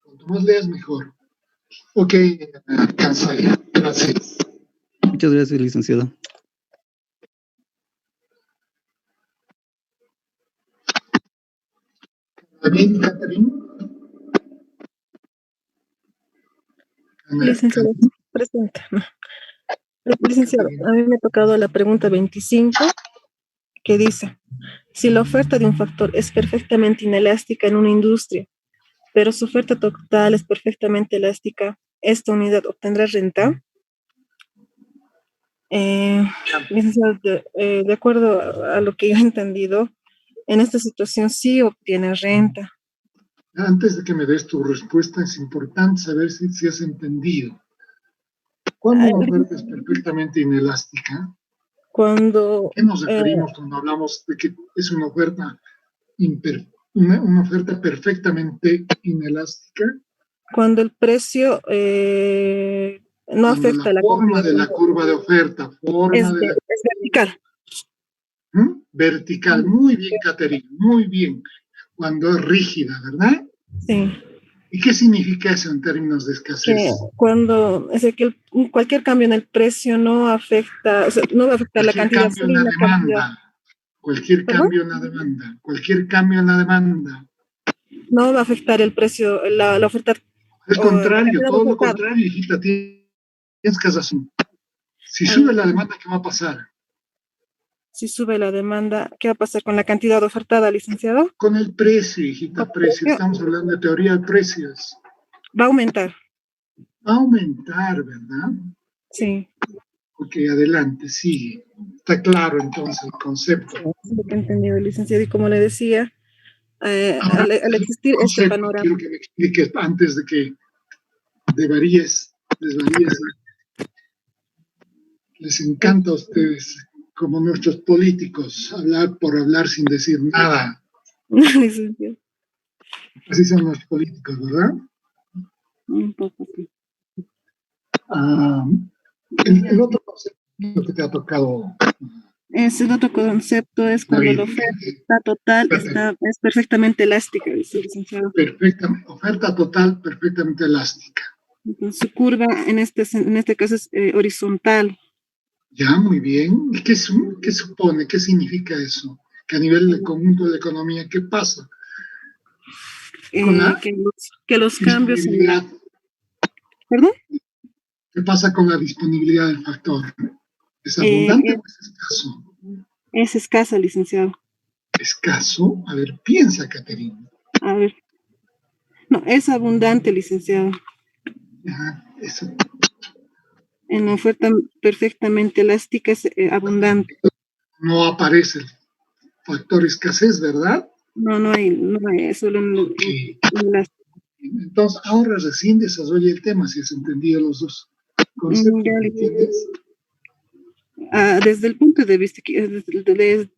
S1: Cuanto más leas, mejor. Ok, alcanza ya. Gracias.
S6: Muchas gracias, licenciado.
S1: ¿También, Catherine?
S7: Licenciado, presente. Licenciado, a mí me ha tocado la pregunta 25, que dice, si la oferta de un factor es perfectamente inelástica en una industria, pero su oferta total es perfectamente elástica, ¿esta unidad obtendrá renta? Licenciado, de acuerdo a lo que yo he entendido, en esta situación sí obtiene renta.
S1: Antes de que me des tu respuesta, es importante saber si has entendido. ¿Cuándo una oferta es perfectamente inelástica?
S7: Cuando,
S1: ¿A qué nos referimos cuando hablamos de que es una oferta, una oferta perfectamente inelástica?
S7: cuando el precio no
S1: Cuando
S7: afecta
S1: la
S7: la
S1: forma
S7: cantidad
S1: de la curva de oferta,
S7: es vertical.
S1: Vertical. Muy bien, Caterina, muy bien. Cuando es rígida, ¿verdad?
S7: Sí.
S1: ¿Y qué significa eso en términos de escasez?
S7: Cuando, es que cualquier cambio en el precio no afecta, o sea, no va a afectar la
S1: Cualquier
S7: cantidad,
S1: cambio en
S7: solo
S1: la
S7: la cantidad.
S1: demanda, cualquier
S7: ¿Perdón?
S1: cambio en la demanda, cualquier cambio en la demanda.
S7: No va a afectar el precio, la oferta.
S1: Al
S7: O la
S1: contrario,
S7: cantidad
S1: todo lo
S7: ofertada.
S1: contrario, hijita, tienes que razón. Si
S7: Ah,
S1: sube la demanda, ¿qué va a pasar?
S7: Si sube la demanda, ¿qué va a pasar con la cantidad ofertada, licenciado?
S1: Con el precio, hijita,
S7: Con el
S1: precio.
S7: precio.
S1: Estamos hablando de teoría de precios.
S7: Va a aumentar.
S1: Va a aumentar, ¿verdad?
S7: Sí.
S1: Ok, adelante, sigue. Está claro entonces el concepto.
S7: Es lo que he entendido, licenciado. Y como le decía,
S1: Ahora,
S7: al existir
S1: el
S7: este
S1: concepto,
S7: panorama.
S1: quiero que me expliques antes de que desvaríes. Les encanta a ustedes, como nuestros políticos, hablar por hablar sin decir nada.
S7: Licenciado.
S1: Así son los políticos, ¿verdad?
S7: Un poco, sí.
S1: El otro concepto que te ha tocado.
S7: Ese otro concepto es cuando la oferta total es perfectamente elástica, dice el licenciado.
S1: Oferta total perfectamente elástica.
S7: Entonces, su curva en este caso es horizontal.
S1: Ya, muy bien. ¿Y qué supone? ¿Qué significa eso? Que a nivel del conjunto de la economía, ¿qué pasa? Con la
S7: que los cambios en la... ¿Perdón?
S1: ¿Qué pasa con la disponibilidad del factor? ¿Es abundante o es escaso?
S7: Es escasa, licenciado.
S1: ¿Escaso? A ver, piensa, Caterina.
S7: A ver. No, es abundante, licenciado.
S1: Eso.
S7: En la oferta perfectamente elástica es abundante.
S1: No aparece el factor escasez, ¿verdad?
S7: No hay, solo en el
S1: Entonces, ahora recién desarrolla el tema, si has entendido los dos conceptos, ¿entiendes?
S7: Desde el punto de vista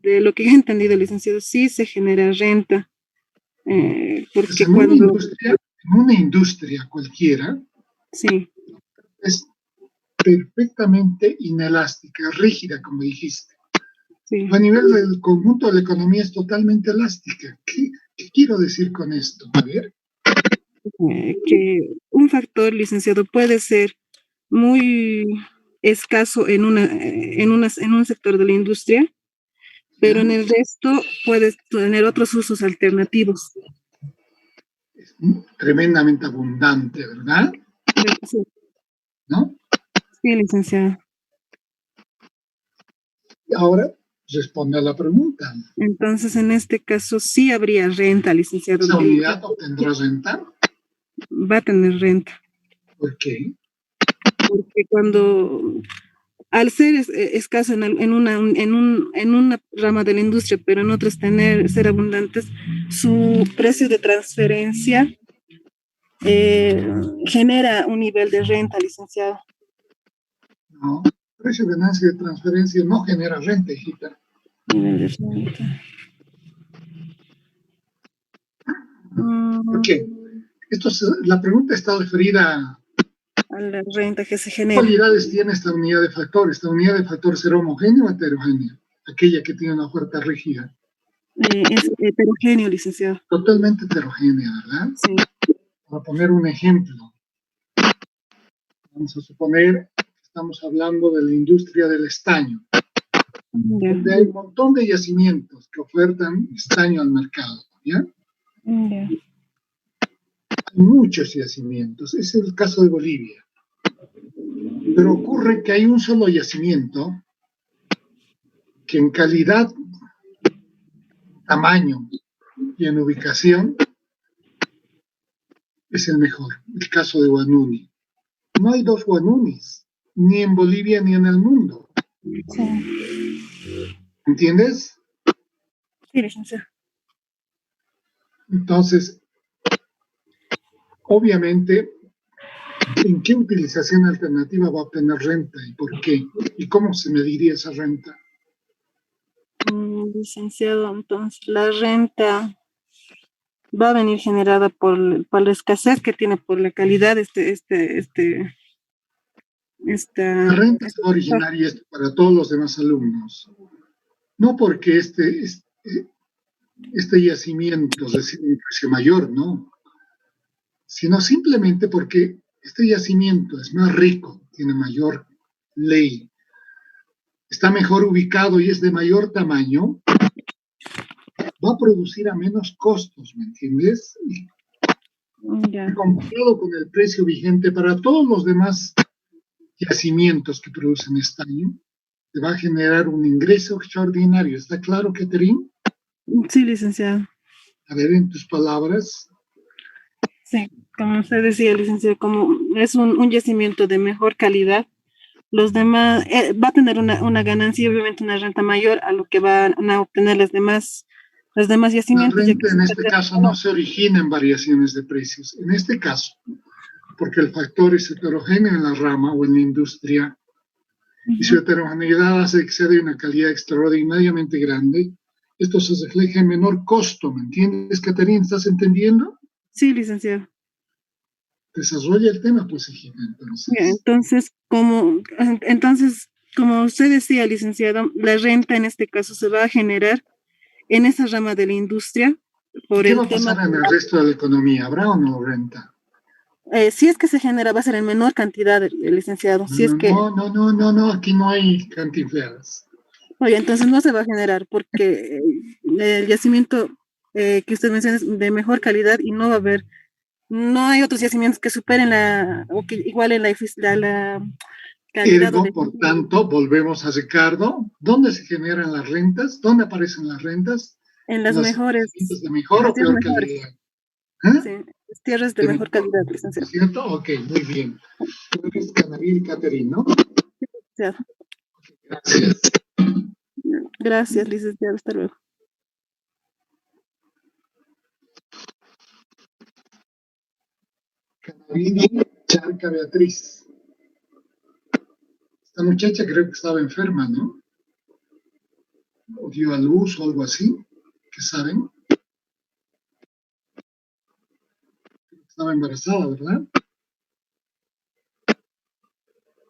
S7: de lo que he entendido, licenciado, sí se genera renta. Porque
S1: Pues en una industria cualquiera,
S7: sí,
S1: es perfectamente inelástica, rígida, como dijiste.
S7: Sí.
S1: A nivel del conjunto de la economía es totalmente elástica. ¿Qué quiero decir con esto? A ver.
S7: Que un factor, licenciado, puede ser muy escaso en un sector de la industria, pero en el resto puedes tener otros usos alternativos.
S1: Es tremendamente abundante, ¿verdad?
S7: Sí.
S1: ¿No?
S7: Sí, licenciado.
S1: Y ahora responde a la pregunta.
S7: Entonces, en este caso, sí habría renta, licenciado.
S1: ¿Esa unidad obtendrá renta?
S7: Va a tener renta.
S1: ¿Por qué?
S7: porque cuando al ser escaso en una rama de la industria, pero en otras ser abundantes, su precio de transferencia genera un nivel de renta, licenciado.
S1: No, precio de ganancia de transferencia no genera renta, hijita.
S7: Nivel de renta.
S1: ¿Por qué? La pregunta está referida
S7: A la renta que se
S1: ¿qué
S7: genera.
S1: cualidades tiene esta unidad de factor? ¿Esta unidad de factor será homogénea o heterogénea? Aquella que tiene una oferta rígida.
S7: Es heterogéneo, licenciado.
S1: Totalmente heterogénea, ¿verdad?
S7: Sí.
S1: Para poner un ejemplo, vamos a suponer que estamos hablando de la industria del estaño, donde hay un montón de yacimientos que ofertan estaño al mercado, ¿ya? Hay muchos yacimientos, ese es el caso de Bolivia. Pero ocurre que hay un solo yacimiento que en calidad, tamaño y en ubicación es el mejor, el caso de Huanuni. No hay dos Huanunis, ni en Bolivia ni en el mundo.
S3: Sí.
S1: ¿Entiendes?
S7: Sí, licenciado.
S1: Entonces, obviamente, ¿en qué utilización alternativa va a obtener renta y por qué? ¿Y cómo se mediría esa renta?
S7: Licenciado, entonces la renta va a venir generada por la escasez que tiene, por la calidad
S1: La renta es originaria para todos los demás alumnos. No porque este yacimiento recibe un precio mayor, no, sino simplemente porque este yacimiento es más rico, tiene mayor ley, está mejor ubicado y es de mayor tamaño, va a producir a menos costos, ¿me entiendes? Y comparado con el precio vigente para todos los demás yacimientos que producen estaño, te va a generar un ingreso extraordinario. ¿Está claro, Catherine?
S7: Sí, licenciado.
S1: A ver, en tus palabras.
S7: Sí, como usted decía, licenciado, como es un yacimiento de mejor calidad, los demás va a tener una ganancia y obviamente una renta mayor a lo que van a obtener los demás
S1: La
S7: yacimientos.
S1: renta en este caso no se origina en variaciones de precios. En este caso, porque el factor es heterogéneo en la rama o en la industria, y su heterogeneidad hace que sea de una calidad extraordinariamente grande, esto se refleja en menor costo, ¿me entiendes, Caterina? ¿Estás entendiendo?
S7: Sí, licenciado.
S1: Desarrolla el tema, pues, hijita, entonces.
S7: Bien, entonces, como usted decía, licenciado, la renta en este caso se va a generar en esa rama de la industria por
S1: ¿Qué va
S7: el
S1: a
S7: tema.
S1: pasar en el resto de la economía? ¿Habrá o no renta?
S7: Si es que se genera, va a ser en menor cantidad, licenciado. Si es que,
S1: No, aquí no hay cantinfleras.
S7: oye, entonces no se va a generar porque el yacimiento que usted menciona es de mejor calidad y no va a haber, no hay otros yacimientos que superen o que igualen la calidad o
S1: Ergo, por tanto, volvemos a Ricardo. ¿Dónde se generan las rentas? ¿Dónde aparecen las rentas?
S7: en las
S1: ¿Los
S7: mejores,
S1: yacimientos de mejor o peor calidad?
S7: sí, las tierras de mejor calidad, licenciado.
S1: ¿Cierto? Ok, muy bien. Tú eres Canavir y Caterina, ¿no?
S7: Licenciado.
S1: Gracias.
S7: Gracias, licenciado. Hasta luego.
S1: Canavir Charca Beatriz. Esta muchacha creo que estaba enferma, ¿no? O dio a luz o algo así. ¿Qué saben? Estaba embarazada, ¿verdad?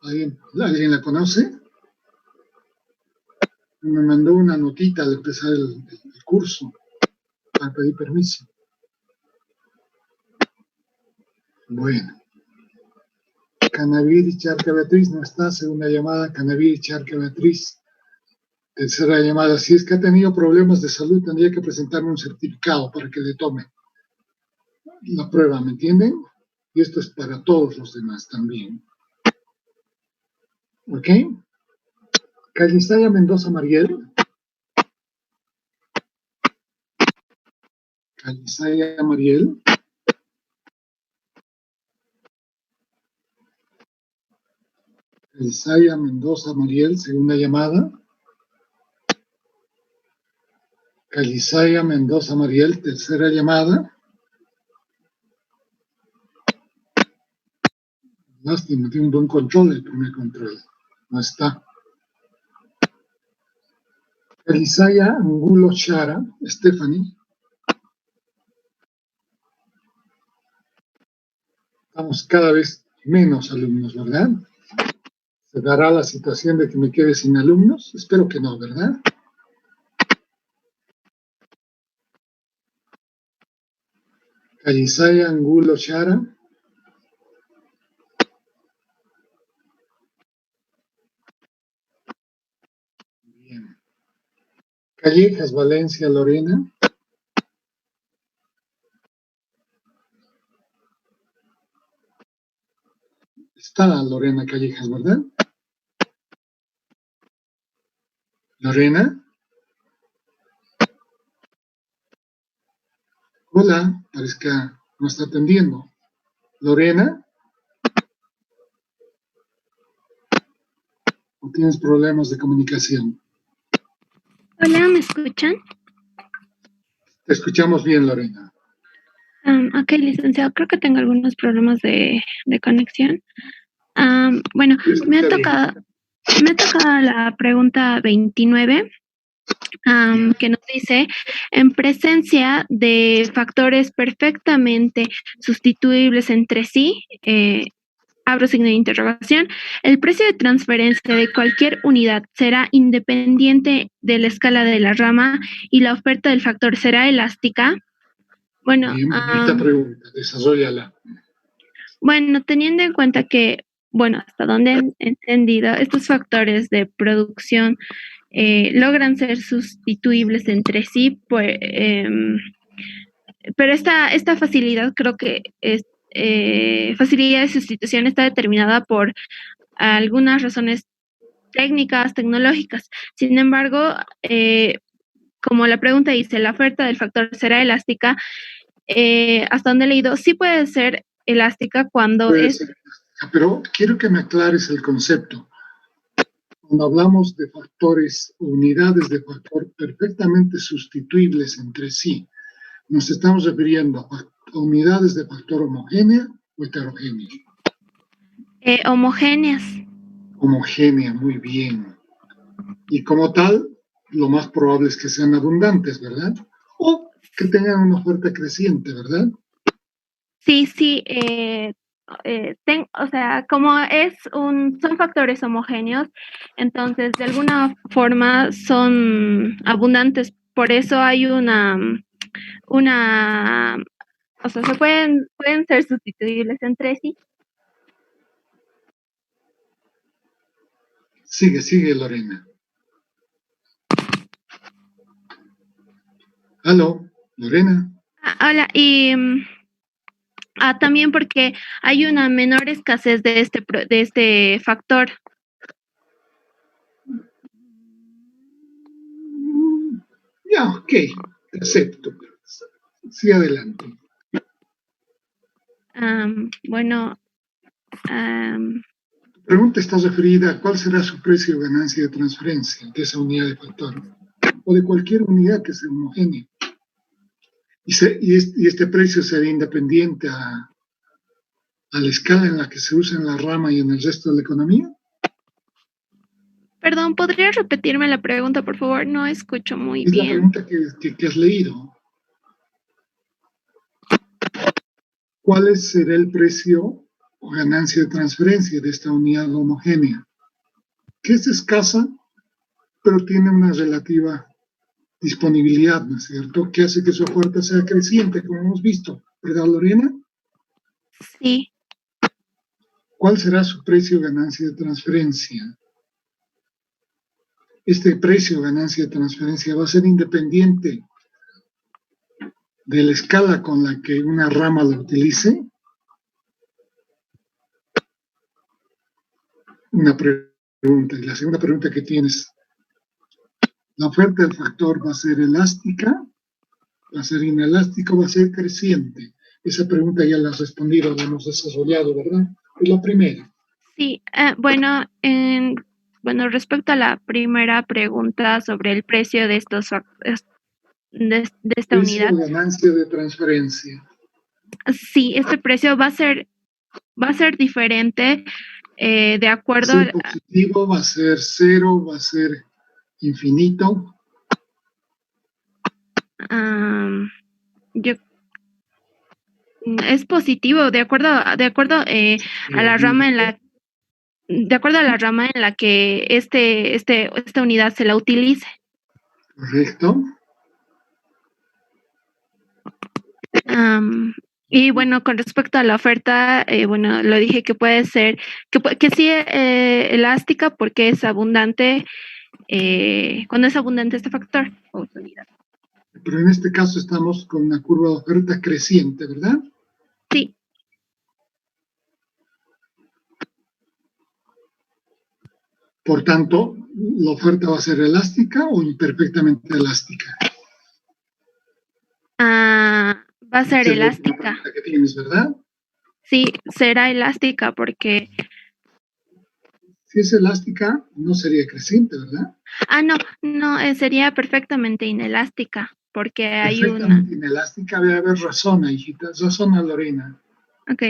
S1: ¿Alguien la conoce? Me mandó una notita al empezar el curso para pedir permiso. Bueno. Canavir y Charca Beatriz no está. Segunda llamada, Canavir y Charca Beatriz. Tercera llamada, si es que ha tenido problemas de salud, tendría que presentarme un certificado para que le tome la prueba, ¿me entienden? Y esto es para todos los demás también. ¿Ok? Calisaya Mendoza Mariel. Calisaya Mariel. Elisaya Mendoza Mariel, segunda llamada. Elisaya Mendoza Mariel, tercera llamada. Lástima, tiene un buen control el primer control. No está. Elisaya Angulo Chara, Stephanie. Estamos cada vez menos alumnos, ¿verdad? ¿Se dará la situación de que me quede sin alumnos? Espero que no, ¿verdad? Elisaya Angulo Chara. Bien. Callejas Valencia Lorena. Está Lorena Callejas, ¿verdad? Lorena. Hola, parece que no está atendiendo. Lorena. ¿O tienes problemas de comunicación?
S8: Hola, ¿me escuchan?
S1: Te escuchamos bien, Lorena.
S8: Ok, licenciado, creo que tengo algunos problemas de conexión. Bueno, me ha tocado la pregunta 29, que nos dice, en presencia de factores perfectamente sustituibles entre sí, abro signo de interrogación, el precio de transferencia de cualquier unidad será independiente de la escala de la rama y la oferta del factor será elástica. Bueno,
S1: bien, bonita pregunta, desarrollala.
S8: Bueno, teniendo en cuenta que, bueno, hasta donde he entendido, estos factores de producción logran ser sustituibles entre sí, pues, pero esta facilidad creo que es facilidad de sustitución está determinada por algunas razones técnicas, tecnológicas. Sin embargo, como la pregunta dice, la oferta del factor será elástica, hasta donde he leído, sí puede ser elástica cuando
S1: Puede ser elástica, pero quiero que me aclares el concepto. Cuando hablamos de factores, unidades de factor perfectamente sustituibles entre sí, ¿nos estamos refiriendo a unidades de factor homogénea o heterogénea?
S8: Homogéneas.
S1: Homogénea, muy bien. Y como tal, lo más probable es que sean abundantes, ¿verdad? O que tengan una oferta creciente, ¿verdad?
S8: Sí, o sea, como son factores homogéneos, entonces de alguna forma son abundantes, por eso hay o sea, pueden ser sustituibles entre sí.
S1: Sigue, Lorena. Aló, Lorena.
S8: Hola, y también porque hay una menor escasez de este factor.
S1: Ya, ok, te acepto. Sigue adelante.
S8: Bueno,
S1: Tu pregunta está referida a cuál será su precio o ganancia de transferencia de esa unidad de factor o de cualquier unidad que sea homogénea. Y este precio será independiente a la escala en la que se usa en la rama y en el resto de la economía.
S8: Perdón, ¿podría repetirme la pregunta, por favor? No escucho muy bien.
S1: Es la pregunta que has leído. ¿Cuál será el precio o ganancia de transferencia de esta unidad homogénea? Que es escasa, pero tiene una relativa disponibilidad, ¿no es cierto? Que hace que su oferta sea creciente, como hemos visto. ¿Verdad, Lorena?
S8: Sí.
S1: ¿Cuál será su precio o ganancia de transferencia? Este precio o ganancia de transferencia va a ser independiente de la escala con la que una rama lo utilice. Una pregunta. Y la segunda pregunta que tienes, ¿la oferta del factor va a ser elástica? ¿Va a ser inelástico? ¿Va a ser creciente? Esa pregunta ya la has respondido, la hemos desarrollado, ¿verdad? Es la primera.
S8: Sí, bueno, respecto a la primera pregunta sobre el precio de estos de esta
S1: Precio
S8: unidad,
S1: o ganancia de transferencia.
S8: sí, este precio va a ser diferente de
S1: ¿Va a
S8: acuerdo
S1: ser positivo? ¿Va a ser cero? ¿Va a ser infinito?
S8: yo es positivo de acuerdo a la rama en la que esta unidad se la utilice.
S1: Correcto.
S8: Y bueno, con respecto a la oferta, bueno, lo dije que puede ser, que sí elástica porque es abundante, cuando es abundante este factor o unidad.
S1: Pero en este caso estamos con una curva de oferta creciente, ¿verdad?
S8: Sí.
S1: Por tanto, ¿la oferta va a ser elástica o imperfectamente elástica?
S8: Va a ser
S1: Esa es la
S8: elástica.
S1: pregunta que tienes, ¿verdad?
S8: Sí, será elástica porque...
S1: Si es elástica, no sería creciente, ¿verdad?
S8: No, sería perfectamente inelástica porque hay una...
S1: Perfectamente inelástica, debe haber razón, hijita. Razona, Lorena.
S8: Ok.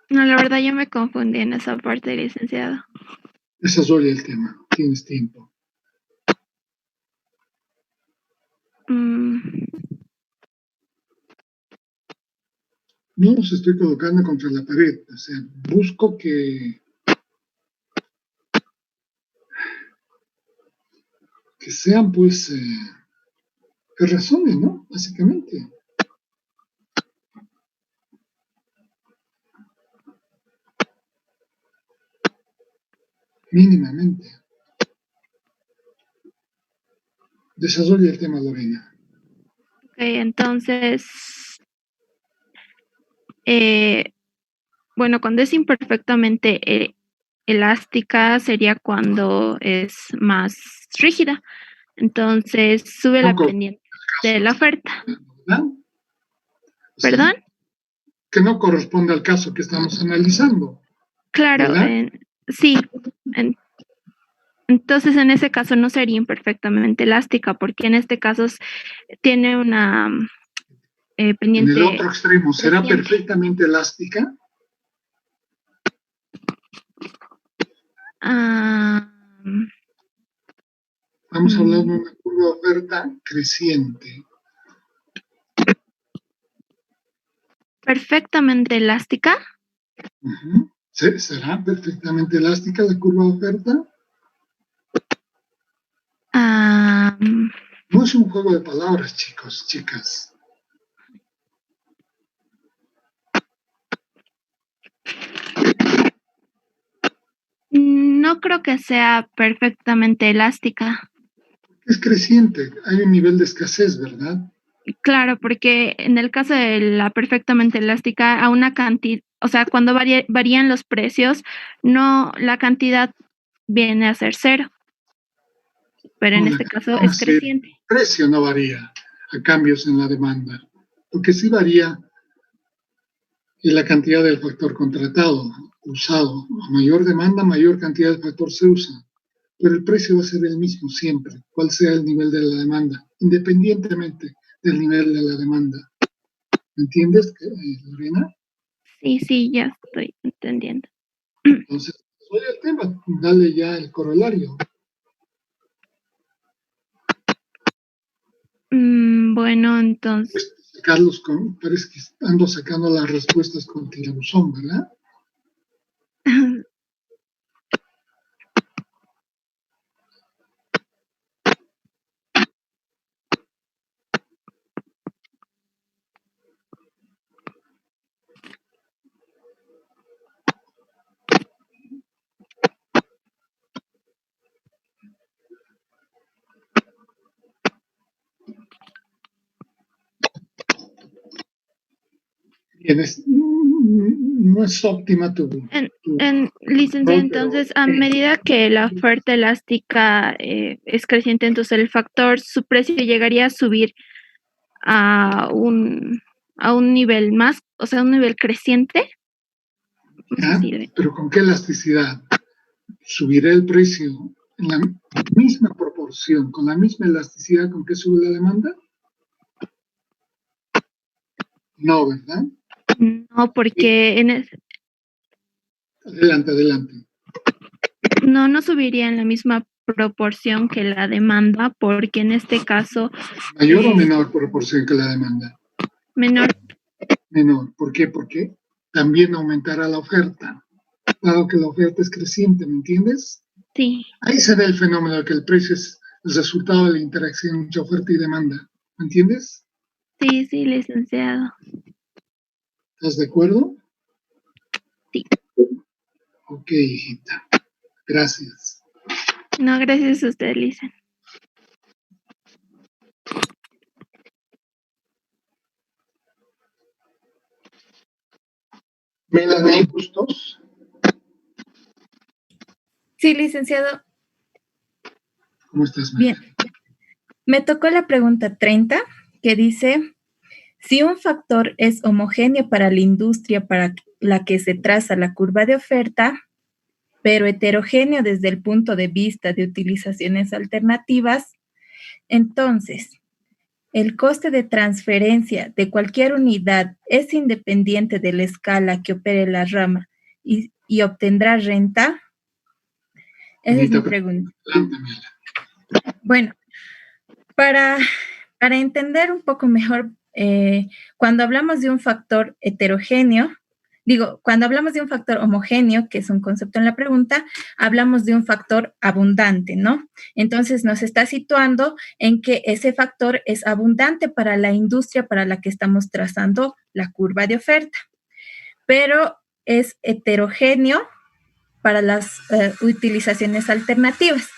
S8: No, la verdad yo me confundí en esa parte, licenciado.
S1: Desarrolla el tema, tienes tiempo. No los estoy colocando contra la pared, o sea, busco que sean, pues, que razonen, ¿no? Básicamente. Mínimamente. Desarrolla el tema, Lorena.
S8: Ok, entonces, bueno, cuando es imperfectamente elástica sería cuando es más rígida. Entonces sube la pendiente de la oferta.
S1: ¿Verdad?
S8: ¿Perdón?
S1: Que no corresponde al caso que estamos analizando.
S8: Claro, sí. Entonces en ese caso no sería imperfectamente elástica porque en este caso tiene una pendiente.
S1: En el otro extremo, ¿será perfectamente elástica? Estamos hablando de una curva de oferta creciente.
S8: ¿Perfectamente elástica?
S1: ¿Sí? ¿Será perfectamente elástica la curva de oferta? No es un juego de palabras, chicos, chicas.
S8: No creo que sea perfectamente elástica.
S1: Es creciente, hay un nivel de escasez, ¿verdad?
S8: Claro, porque en el caso de la perfectamente elástica, a una cantidad, o sea, cuando varían los precios, no, la cantidad viene a ser cero. Pero en este caso es creciente.
S1: El precio no varía a cambios en la demanda, porque sí varía en la cantidad del factor contratado, usado. A mayor demanda, mayor cantidad de factor se usa. Pero el precio va a ser el mismo siempre, cual sea el nivel de la demanda, independientemente del nivel de la demanda. ¿Me entiendes, Lorena?
S8: Sí, ya estoy entendiendo.
S1: Entonces, soy el tema, dale ya el corolario.
S8: Bueno, entonces...
S1: Carlos, parece que ando sacando las respuestas con tirabuzón, ¿verdad? No es óptima tu
S8: Licenciado,
S1: rol, pero
S8: entonces, a medida que la oferta elástica es creciente, entonces el factor, su precio llegaría a subir a un nivel más, o sea, un nivel creciente. No sé
S1: ¿ya?
S8: si le-
S1: Pero ¿con qué elasticidad? ¿Subirá el precio en la misma proporción, con la misma elasticidad con que sube la demanda? No, ¿verdad?
S8: No, porque
S1: Adelante.
S8: no subiría en la misma proporción que la demanda, porque en este caso
S1: ¿Mayor o menor proporción que la demanda?
S8: menor.
S1: Menor. ¿Por qué? Porque también aumentará la oferta, dado que la oferta es creciente, ¿me entiendes?
S8: Sí,
S1: Ahí se da el fenómeno de que el precio es el resultado de la interacción entre oferta y demanda, ¿me entiendes?
S8: sí, licenciado.
S1: ¿Estás de acuerdo?
S8: Sí.
S1: Ok, hijita. Gracias.
S8: No, gracias a usted, Lisa.
S1: Melanie Bustos.
S2: Sí, licenciado.
S1: ¿Cómo estás, Melanie?
S2: Bien. Me tocó la pregunta 30, que dice, si un factor es homogéneo para la industria para la que se traza la curva de oferta, pero heterogéneo desde el punto de vista de utilizaciones alternativas, entonces, el coste de transferencia de cualquier unidad es independiente de la escala que opere la rama y obtendrá renta. Esa es mi pregunta. Bueno, para entender un poco mejor, cuando hablamos de un factor heterogéneo, cuando hablamos de un factor homogéneo, que es un concepto en la pregunta, hablamos de un factor abundante, ¿no? Entonces nos está situando en que ese factor es abundante para la industria para la que estamos trazando la curva de oferta, pero es heterogéneo para las utilizaciones alternativas.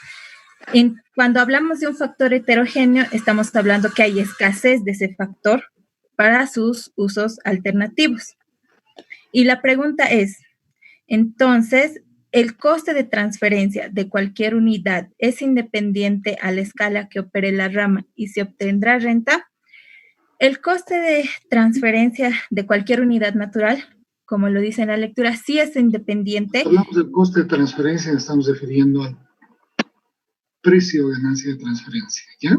S2: Cuando hablamos de un factor heterogéneo, estamos hablando que hay escasez de ese factor para sus usos alternativos. Y la pregunta es, entonces, ¿el coste de transferencia de cualquier unidad es independiente a la escala que opere la rama y se obtendrá renta? El coste de transferencia de cualquier unidad natural, como lo dice en la lectura, sí es independiente.
S1: Hablamos del coste de transferencia, estamos refiriendo al precio de ganancia de transferencia, ¿ya?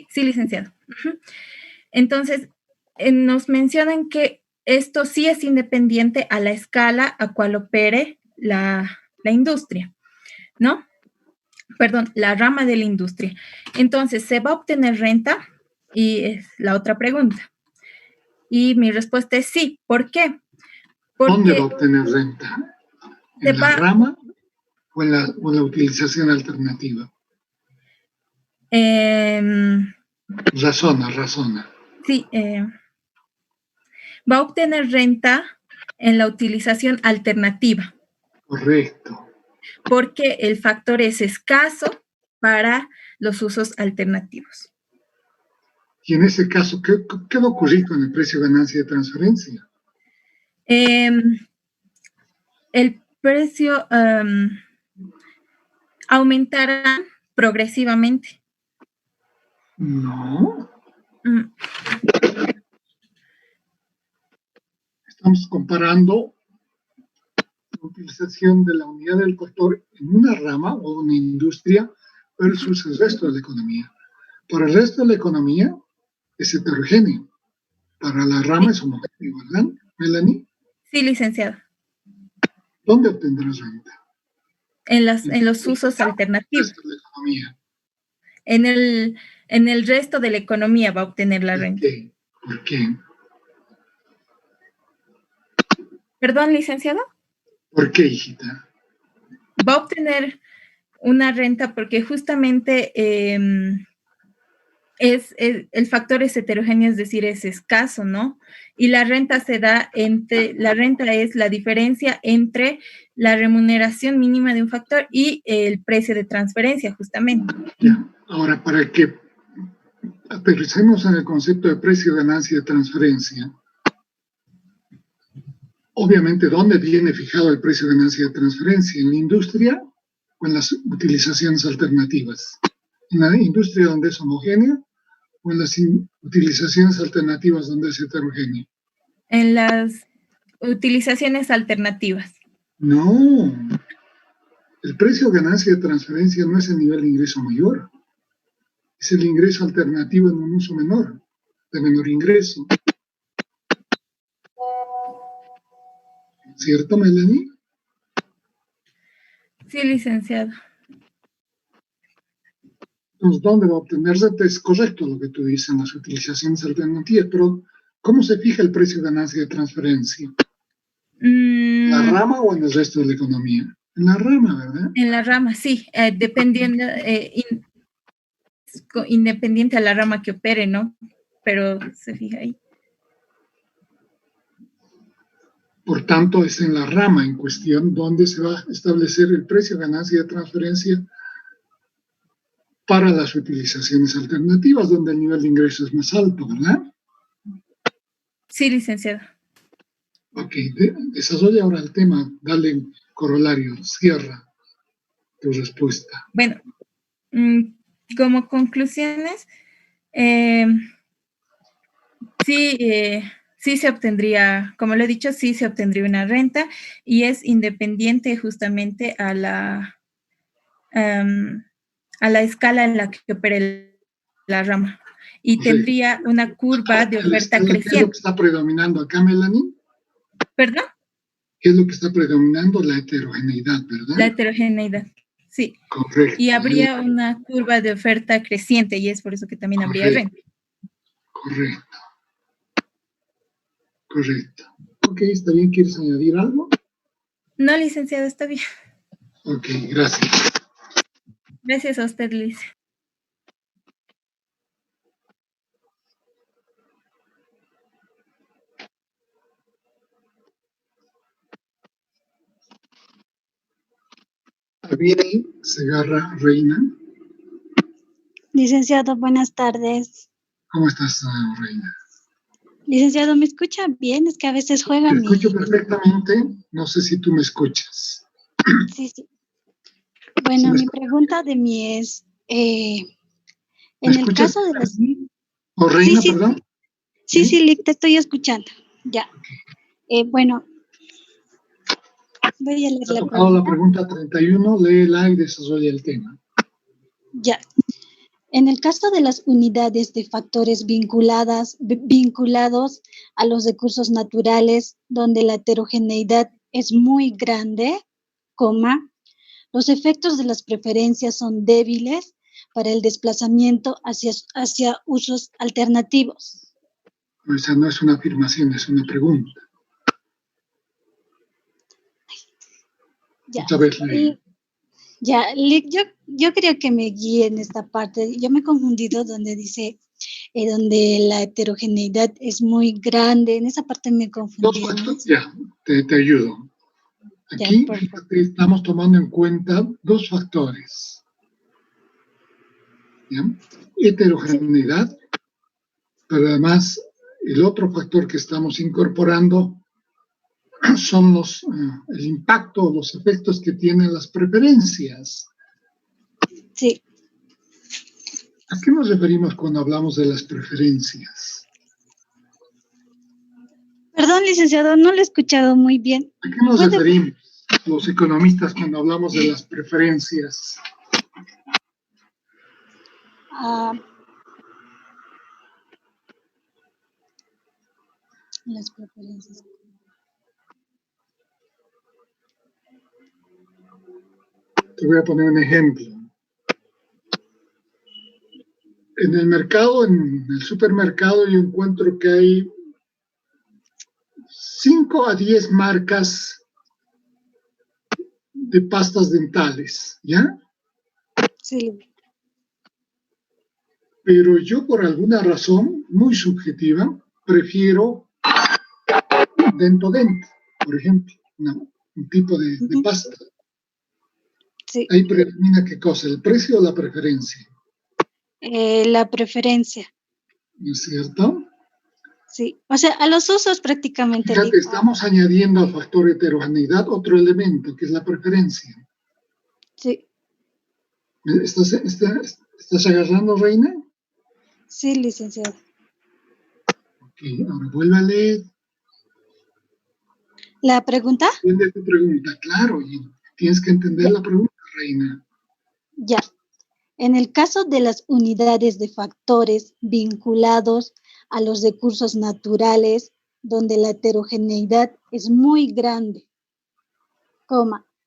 S2: Sí, licenciado. Entonces, nos mencionan que esto sí es independiente a la escala a cual opere la industria, ¿no? Perdón, la rama de la industria. Entonces, ¿se va a obtener renta? Y es la otra pregunta. Y mi respuesta es sí. ¿Por qué? Porque
S1: ¿dónde va a obtener renta? ¿En la rama o en la utilización alternativa? Razona.
S2: Sí, va a obtener renta en la utilización alternativa.
S1: Correcto.
S2: Porque el factor es escaso para los usos alternativos.
S1: Y en ese caso, ¿qué va a ocurrir con el precio de ganancia de transferencia?
S2: El precio aumentará progresivamente.
S1: No. Estamos comparando la utilización de la unidad del factor en una rama o una industria versus el resto de la economía. Para el resto de la economía es heterogéneo. Para la rama es homogéneo, ¿verdad, Melanie?
S2: Sí, licenciado.
S1: ¿Dónde obtendrás renta?
S2: En los usos alternativos.
S1: De la economía.
S2: En el resto de la economía va a obtener la renta.
S1: ¿Por qué?
S2: ¿Perdón, licenciado?
S1: ¿Por qué, hijita?
S2: Va a obtener una renta porque justamente el factor es heterogéneo, es decir, es escaso, ¿no? Y la renta la renta es la diferencia entre la remuneración mínima de un factor y el precio de transferencia, justamente.
S1: Ya. Ahora, para que aterricemos en el concepto de precio, ganancia y transferencia, obviamente, ¿dónde viene fijado el precio de ganancia de transferencia? ¿En la industria o en las utilizaciones alternativas? ¿En la industria donde es homogénea o en las utilizaciones alternativas donde es heterogénea?
S2: En las utilizaciones alternativas.
S1: No. El precio de ganancia de transferencia no es el nivel de ingreso mayor. Es el ingreso alternativo en un uso menor, de menor ingreso. ¿Cierto, Melanie?
S2: Sí, licenciado.
S1: Entonces, ¿dónde va a obtenerse? Es correcto lo que tú dices en las utilizaciones alternativas, pero ¿cómo se fija el precio de ganancia de transferencia? ¿En la rama o en el resto de la economía? En la rama, ¿verdad?
S2: En la rama, sí, dependiendo, independiente a la rama que opere, ¿no? Pero se fija ahí.
S1: Por tanto, es en la rama en cuestión donde se va a establecer el precio de ganancia de transferencia para las utilizaciones alternativas, donde el nivel de ingreso es más alto, ¿verdad?
S2: Sí, licenciado.
S1: Ok, desarrolla ahora el tema, dale corolario, cierra tu respuesta.
S2: Bueno, como conclusiones, sí se obtendría, como lo he dicho, sí se obtendría una renta y es independiente justamente a la escala en la que opere la rama. Y tendría una curva de oferta creciente.
S1: ¿Qué es lo que está predominando acá, Melanie?
S2: ¿Perdón?
S1: ¿Qué es lo que está predominando? La heterogeneidad, ¿verdad?
S2: La heterogeneidad, sí.
S1: Correcto.
S2: Y habría una curva de oferta creciente y es por eso que también habría renta.
S1: Correcto. Correcto. Ok, ¿está bien? ¿Quieres añadir algo?
S2: No, licenciado, está bien.
S1: Ok, gracias.
S2: Gracias a usted, Liz.
S1: Abiel Segarra Reina.
S9: Licenciado, buenas tardes.
S1: ¿Cómo estás, Reina?
S9: Licenciado, ¿me escucha bien? Es que a veces juega
S1: Te escucho perfectamente. No sé si tú me escuchas.
S9: Sí, sí. Bueno, mi pregunta de mí es, en el caso de las...
S1: ¿O Reina, perdón?
S9: Sí, Lick, te estoy escuchando. Ya. Bueno, voy a leer la pregunta.
S1: La pregunta 31, léela y desarrolla el tema.
S9: Ya. En el caso de las unidades de factores vinculados a los recursos naturales, donde la heterogeneidad es muy grande, los efectos de las preferencias son débiles para el desplazamiento hacia usos alternativos.
S1: O sea, no es una afirmación, es una pregunta.
S9: Ya. Ya, yo creo que me guíe en esta parte. Yo me he confundido donde dice, donde la heterogeneidad es muy grande. En esa parte me confundí.
S1: Ya, te ayudo. Aquí estamos tomando en cuenta dos factores. ¿Ya? Heterogeneidad, pero además el otro factor que estamos incorporando son el impacto, los efectos que tienen las preferencias.
S9: Sí.
S1: ¿A qué nos referimos cuando hablamos de las preferencias?
S9: Perdón, licenciado, no lo he escuchado muy bien.
S1: ¿A qué nos referimos los economistas cuando hablamos de las preferencias?
S9: Las preferencias.
S1: Te voy a poner un ejemplo. En el mercado, en el supermercado, yo encuentro que hay 5 a 10 marcas de pastas dentales, ¿ya?
S9: Sí.
S1: Pero yo, por alguna razón muy subjetiva, prefiero Dentodent, por ejemplo, un tipo de pasta.
S9: Sí.
S1: Ahí predomina qué cosa, el precio o la preferencia.
S9: La preferencia.
S1: ¿No es cierto?
S9: Sí, o sea, a los usos prácticamente.
S1: Fíjate, estamos añadiendo al factor heterogeneidad otro elemento, que es la preferencia.
S9: Sí.
S1: ¿Estás agarrando, Reina?
S9: Sí, licenciado.
S1: Ok, ahora vuelve a leer.
S9: ¿La pregunta?
S1: Entiende tu pregunta, claro, y tienes que entender la pregunta, Reina.
S9: Ya. En el caso de las unidades de factores vinculados a los recursos naturales, donde la heterogeneidad es muy grande,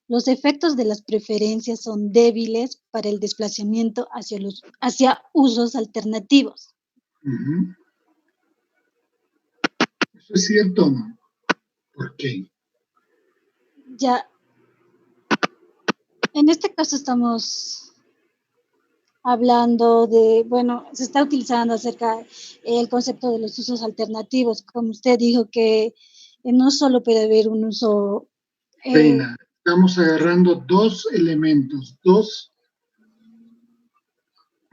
S9: los efectos de las preferencias son débiles para el desplazamiento hacia usos alternativos.
S1: Uh-huh. ¿Eso es cierto o no? ¿Por qué?
S9: Ya. En este caso estamos hablando de, bueno, se está utilizando acerca del concepto de los usos alternativos. Como usted dijo que no solo puede haber un uso...
S1: Reina, estamos agarrando dos elementos, dos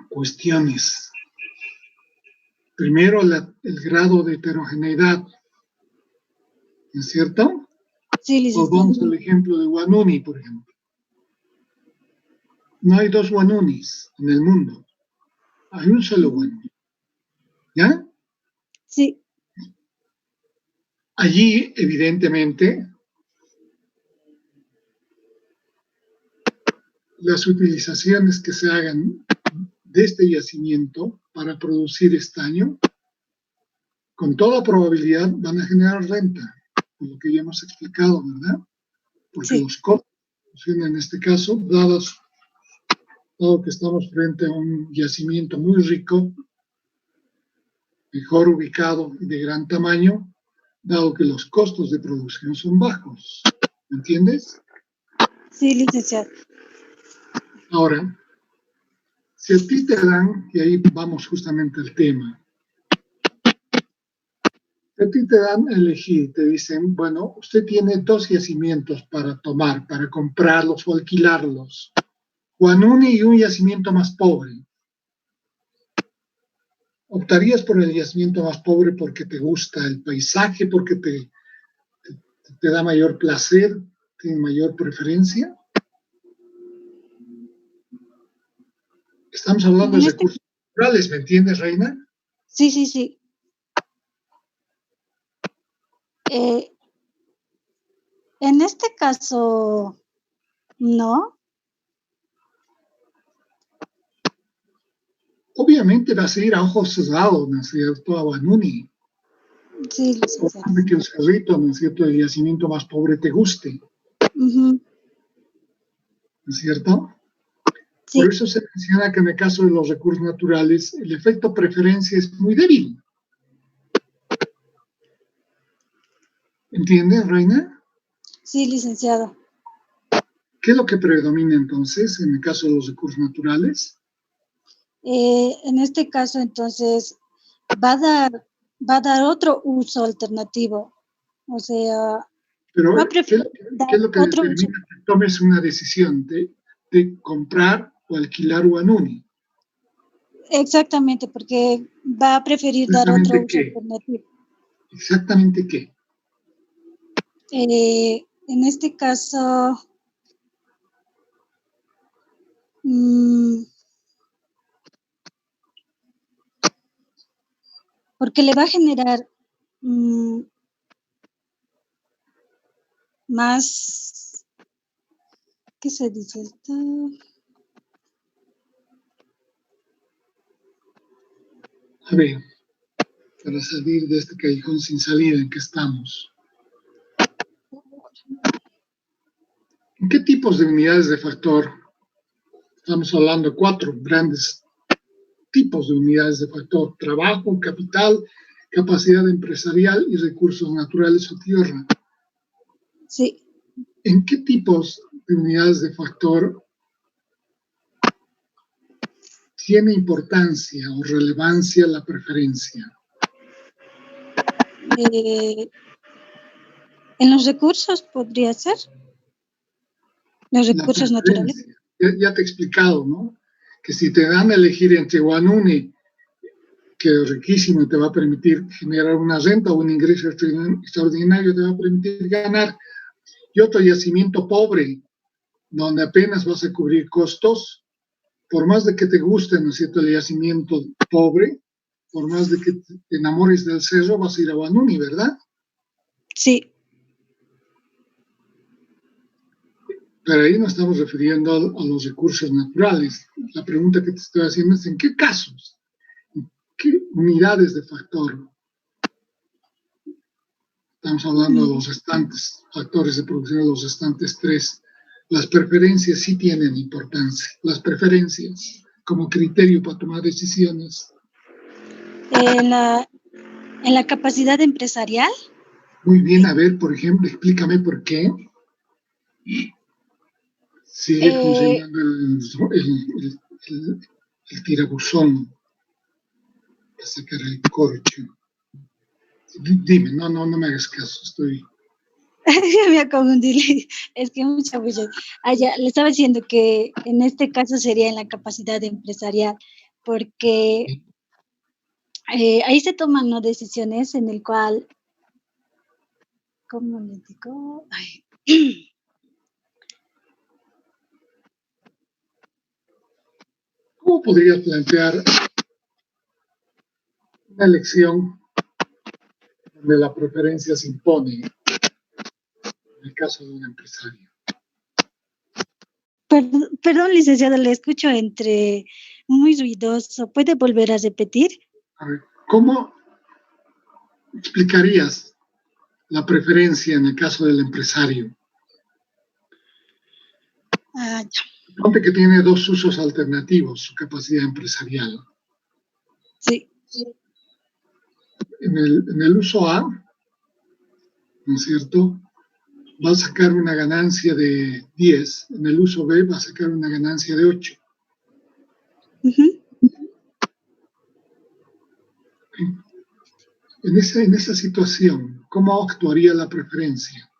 S1: cuestiones. Primero, el grado de heterogeneidad, ¿no es cierto?
S9: Sí, licenciado.
S1: Volvamos al ejemplo de Wanuni, por ejemplo. No hay dos Wanunis en el mundo. Hay un solo Wanuni. ¿Ya?
S9: Sí.
S1: Allí, evidentemente, las utilizaciones que se hagan de este yacimiento para producir estaño, con toda probabilidad van a generar renta, por lo que ya hemos explicado, ¿verdad? Porque
S9: sí.
S1: los costos, en este caso, dado que estamos frente a un yacimiento muy rico, mejor ubicado y de gran tamaño, dado que los costos de producción son bajos. ¿Me entiendes?
S9: Sí, licenciado.
S1: Ahora, si a ti te dan, y ahí vamos justamente al tema, si a ti te dan a elegir, te dicen, bueno, usted tiene dos yacimientos para tomar, para comprarlos o alquilarlos, Wanuni y un yacimiento más pobre. ¿Optarías por el yacimiento más pobre porque te gusta el paisaje, porque te da mayor placer, tiene mayor preferencia? Estamos hablando de recursos naturales, ¿me entiendes, Reina?
S9: Sí, sí, sí. En este caso, no.
S1: Obviamente vas a ir a ojos cerrados, ¿no es cierto?, a Wanuni.
S9: Sí, licenciado.
S1: De que un cerrito, ¿no es cierto?, el yacimiento más pobre te guste.
S9: Uh-huh.
S1: ¿No es cierto?
S9: Sí.
S1: Por eso se menciona que en el caso de los recursos naturales el efecto preferencia es muy débil. ¿Entiendes, Reina?
S9: Sí, licenciado.
S1: ¿Qué es lo que predomina entonces en el caso de los recursos naturales?
S9: En este caso, entonces, va a dar otro uso alternativo. O sea,
S1: pero
S9: va a
S1: ¿qué
S9: preferir
S1: es lo que
S9: otro uso.
S1: determina que tomes una decisión de comprar o alquilar Wanuni?
S9: Exactamente, porque va a preferir dar otro uso alternativo.
S1: ¿Exactamente qué?
S9: En este caso, porque le va a generar más, ¿qué se dice esto?
S1: A ver, para salir de este callejón sin salida en que estamos. ¿En qué tipos de unidades de factor? Estamos hablando de 4 grandes tipos de unidades de factor: trabajo, capital, capacidad empresarial y recursos naturales o tierra.
S9: Sí.
S1: ¿En qué tipos de unidades de factor tiene importancia o relevancia la preferencia?
S9: En los recursos podría ser. Los recursos naturales.
S1: Ya te he explicado, ¿no? Que si te dan a elegir entre Wanuni que es riquísimo y te va a permitir generar una renta o un ingreso extraordinario, te va a permitir ganar. Y otro yacimiento pobre, donde apenas vas a cubrir costos, por más de que te guste, ¿no es cierto?, el yacimiento pobre, por más de que te enamores del cerro, vas a ir a Guanuni, ¿verdad?
S9: Sí.
S1: Pero ahí nos estamos refiriendo a los recursos naturales. La pregunta que te estoy haciendo es, ¿en qué casos? ¿En qué unidades de factor? Estamos hablando de los restantes factores de producción, de los restantes 3. Las preferencias sí tienen importancia. Las preferencias como criterio para tomar decisiones.
S9: En la capacidad empresarial.
S1: Muy bien, a ver, por ejemplo, explícame por qué. Sigue funcionando el tirabuzón para sacar el corcho. Dime, no me hagas caso, estoy...
S9: Ya me confundí, es que mucha bulla. Ya, le estaba diciendo que en este caso sería en la capacidad empresarial, porque ahí se toman, ¿no?, decisiones en el cual, ¿cómo les digo? Ay.
S1: ¿Cómo podría plantear una elección donde la preferencia se impone en el caso de un empresario?
S9: Perdón, licenciado, le escucho entre muy ruidoso. ¿Puede volver a repetir?
S1: A ver, ¿cómo explicarías la preferencia en el caso del empresario?
S9: Ya.
S1: Ponte que tiene 2 usos alternativos, su capacidad empresarial.
S9: Sí.
S1: En el uso A, ¿no es cierto?, va a sacar una ganancia de 10. En el uso B va a sacar una ganancia de 8. En esa situación, ¿cómo actuaría la preferencia?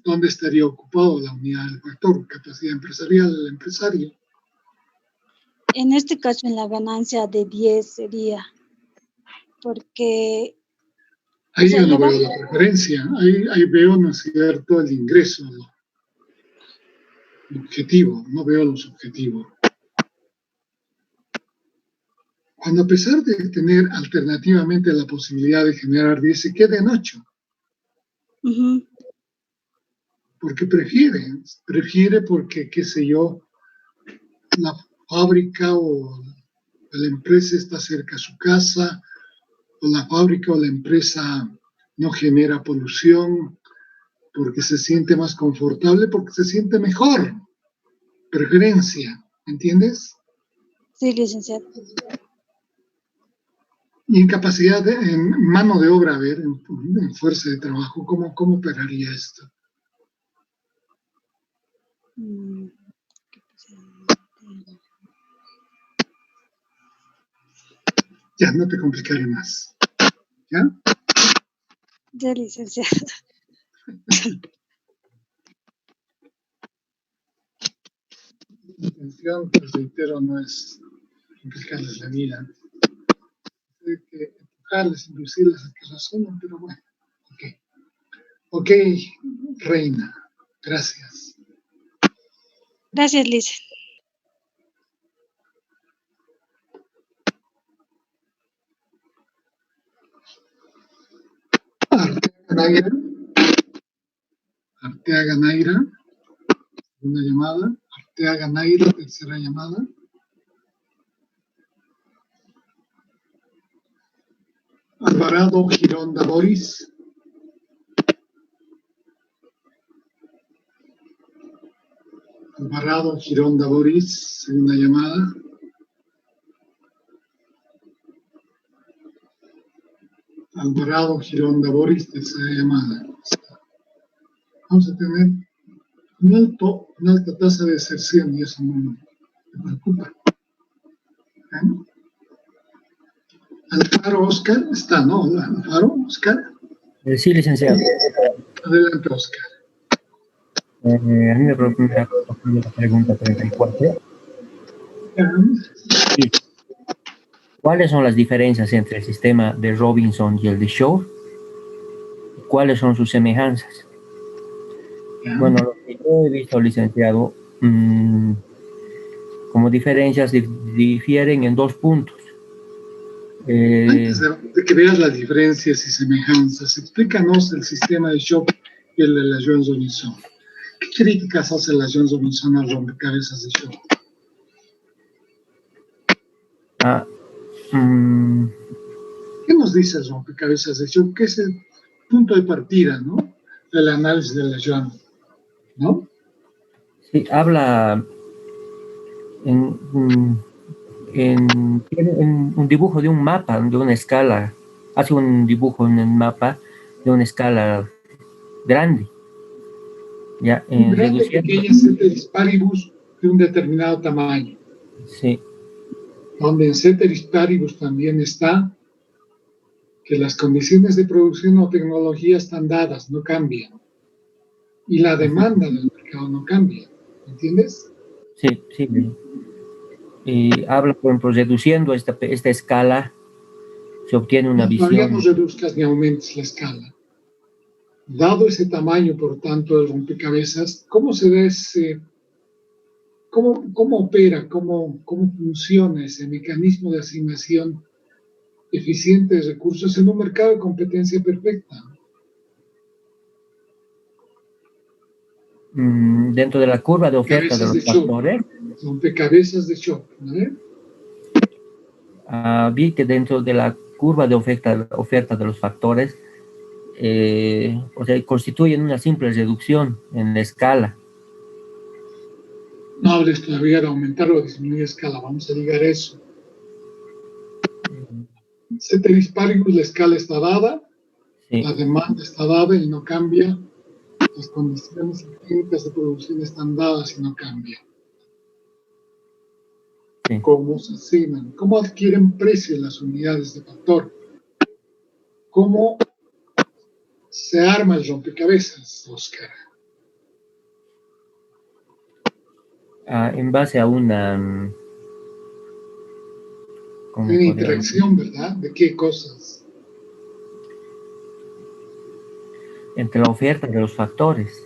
S1: ¿Dónde estaría ocupado la unidad del factor? Capacidad empresarial del empresario.
S9: En este caso, en la ganancia de 10 sería, porque...
S1: Ahí yo no veo la preferencia, ahí veo, ¿no es cierto?, el ingreso, el objetivo, no veo los objetivos. Cuando a pesar de tener alternativamente la posibilidad de generar 10, se queda en 8. Porque prefiere porque, qué sé yo, la fábrica o la empresa está cerca de su casa, o la fábrica o la empresa no genera polución, porque se siente más confortable, porque se siente mejor. Preferencia, ¿entiendes?
S9: Sí, licenciado.
S1: Y en capacidad, en mano de obra, a ver, en fuerza de trabajo, ¿cómo operaría esto? Ya, no te complicaré más. ¿Ya?
S9: Ya, licenciado.
S1: Mi intención, pues reitero, no es complicarles la vida. Hay que empujarles, inducirles a que razonen, pero bueno, ok, reina, gracias.
S9: Gracias, Liz.
S1: Arteaga Naira, segunda llamada. Arteaga Naira, tercera llamada. Alvarado Gironda Boris. Alvarado Gironda Boris, segunda llamada. Alvarado Gironda Boris, tercera llamada. Vamos a tener una alta tasa de deserción y eso no me preocupa. Alfaro Oscar está, ¿no? Alfaro Oscar.
S10: Sí, licenciado.
S1: Adelante, Oscar.
S10: A mí me ha ocurrido la pregunta 34. Sí. ¿Cuáles son las diferencias entre el sistema de Robinson y el de Shor? ¿Cuáles son sus semejanzas? Bueno, lo que yo he visto, licenciado, como diferencias difieren en 2 puntos.
S1: Antes de que veas las diferencias y semejanzas, explícanos el sistema de Shop y el de la Jones-Robinson. ¿Qué críticas hace la Jones-Robinson al rompecabezas de Shop? ¿Qué nos dice el rompecabezas de Shop? ¿Qué es el punto de partida, ¿no?, del análisis de la Jones, ¿no?
S10: Sí, habla en un dibujo de un mapa, de una escala. Hace un dibujo en el mapa de una escala grande. Ya,
S1: grande, pequeña, ceteris paribus de un determinado tamaño.
S10: Sí.
S1: Donde en ceteris paribus también está que las condiciones de producción o tecnología están dadas, no cambian. Y la demanda del mercado no cambia. ¿Entiendes?
S10: Sí, sí. Y habla, por ejemplo, reduciendo esta escala, se obtiene una visión.
S1: Todavía no reduzcas ni aumentes la escala. Dado ese tamaño, por tanto, del rompecabezas, ¿cómo se da ese, cómo opera, cómo funciona ese mecanismo de asignación eficiente de recursos en un mercado de competencia perfecta?
S10: Dentro de la curva de oferta de los factores.
S1: Rompecabezas de Shop, ¿vale?
S10: Vi que dentro de la curva de oferta de los factores, o sea, constituyen una simple reducción en la escala.
S1: No hables todavía de aumentar o disminuir escala, vamos a ligar eso. Ceteris paribus, la escala está dada, sí. La demanda está dada y no cambia, las condiciones técnicas de producción están dadas y no cambian. Sí. ¿Cómo se asignan? ¿Cómo adquieren precio las unidades de factor? ¿Cómo se arma el rompecabezas, Oscar?
S10: En base a una
S1: interacción, ¿verdad? ¿De qué cosas?
S10: Entre la oferta de los factores.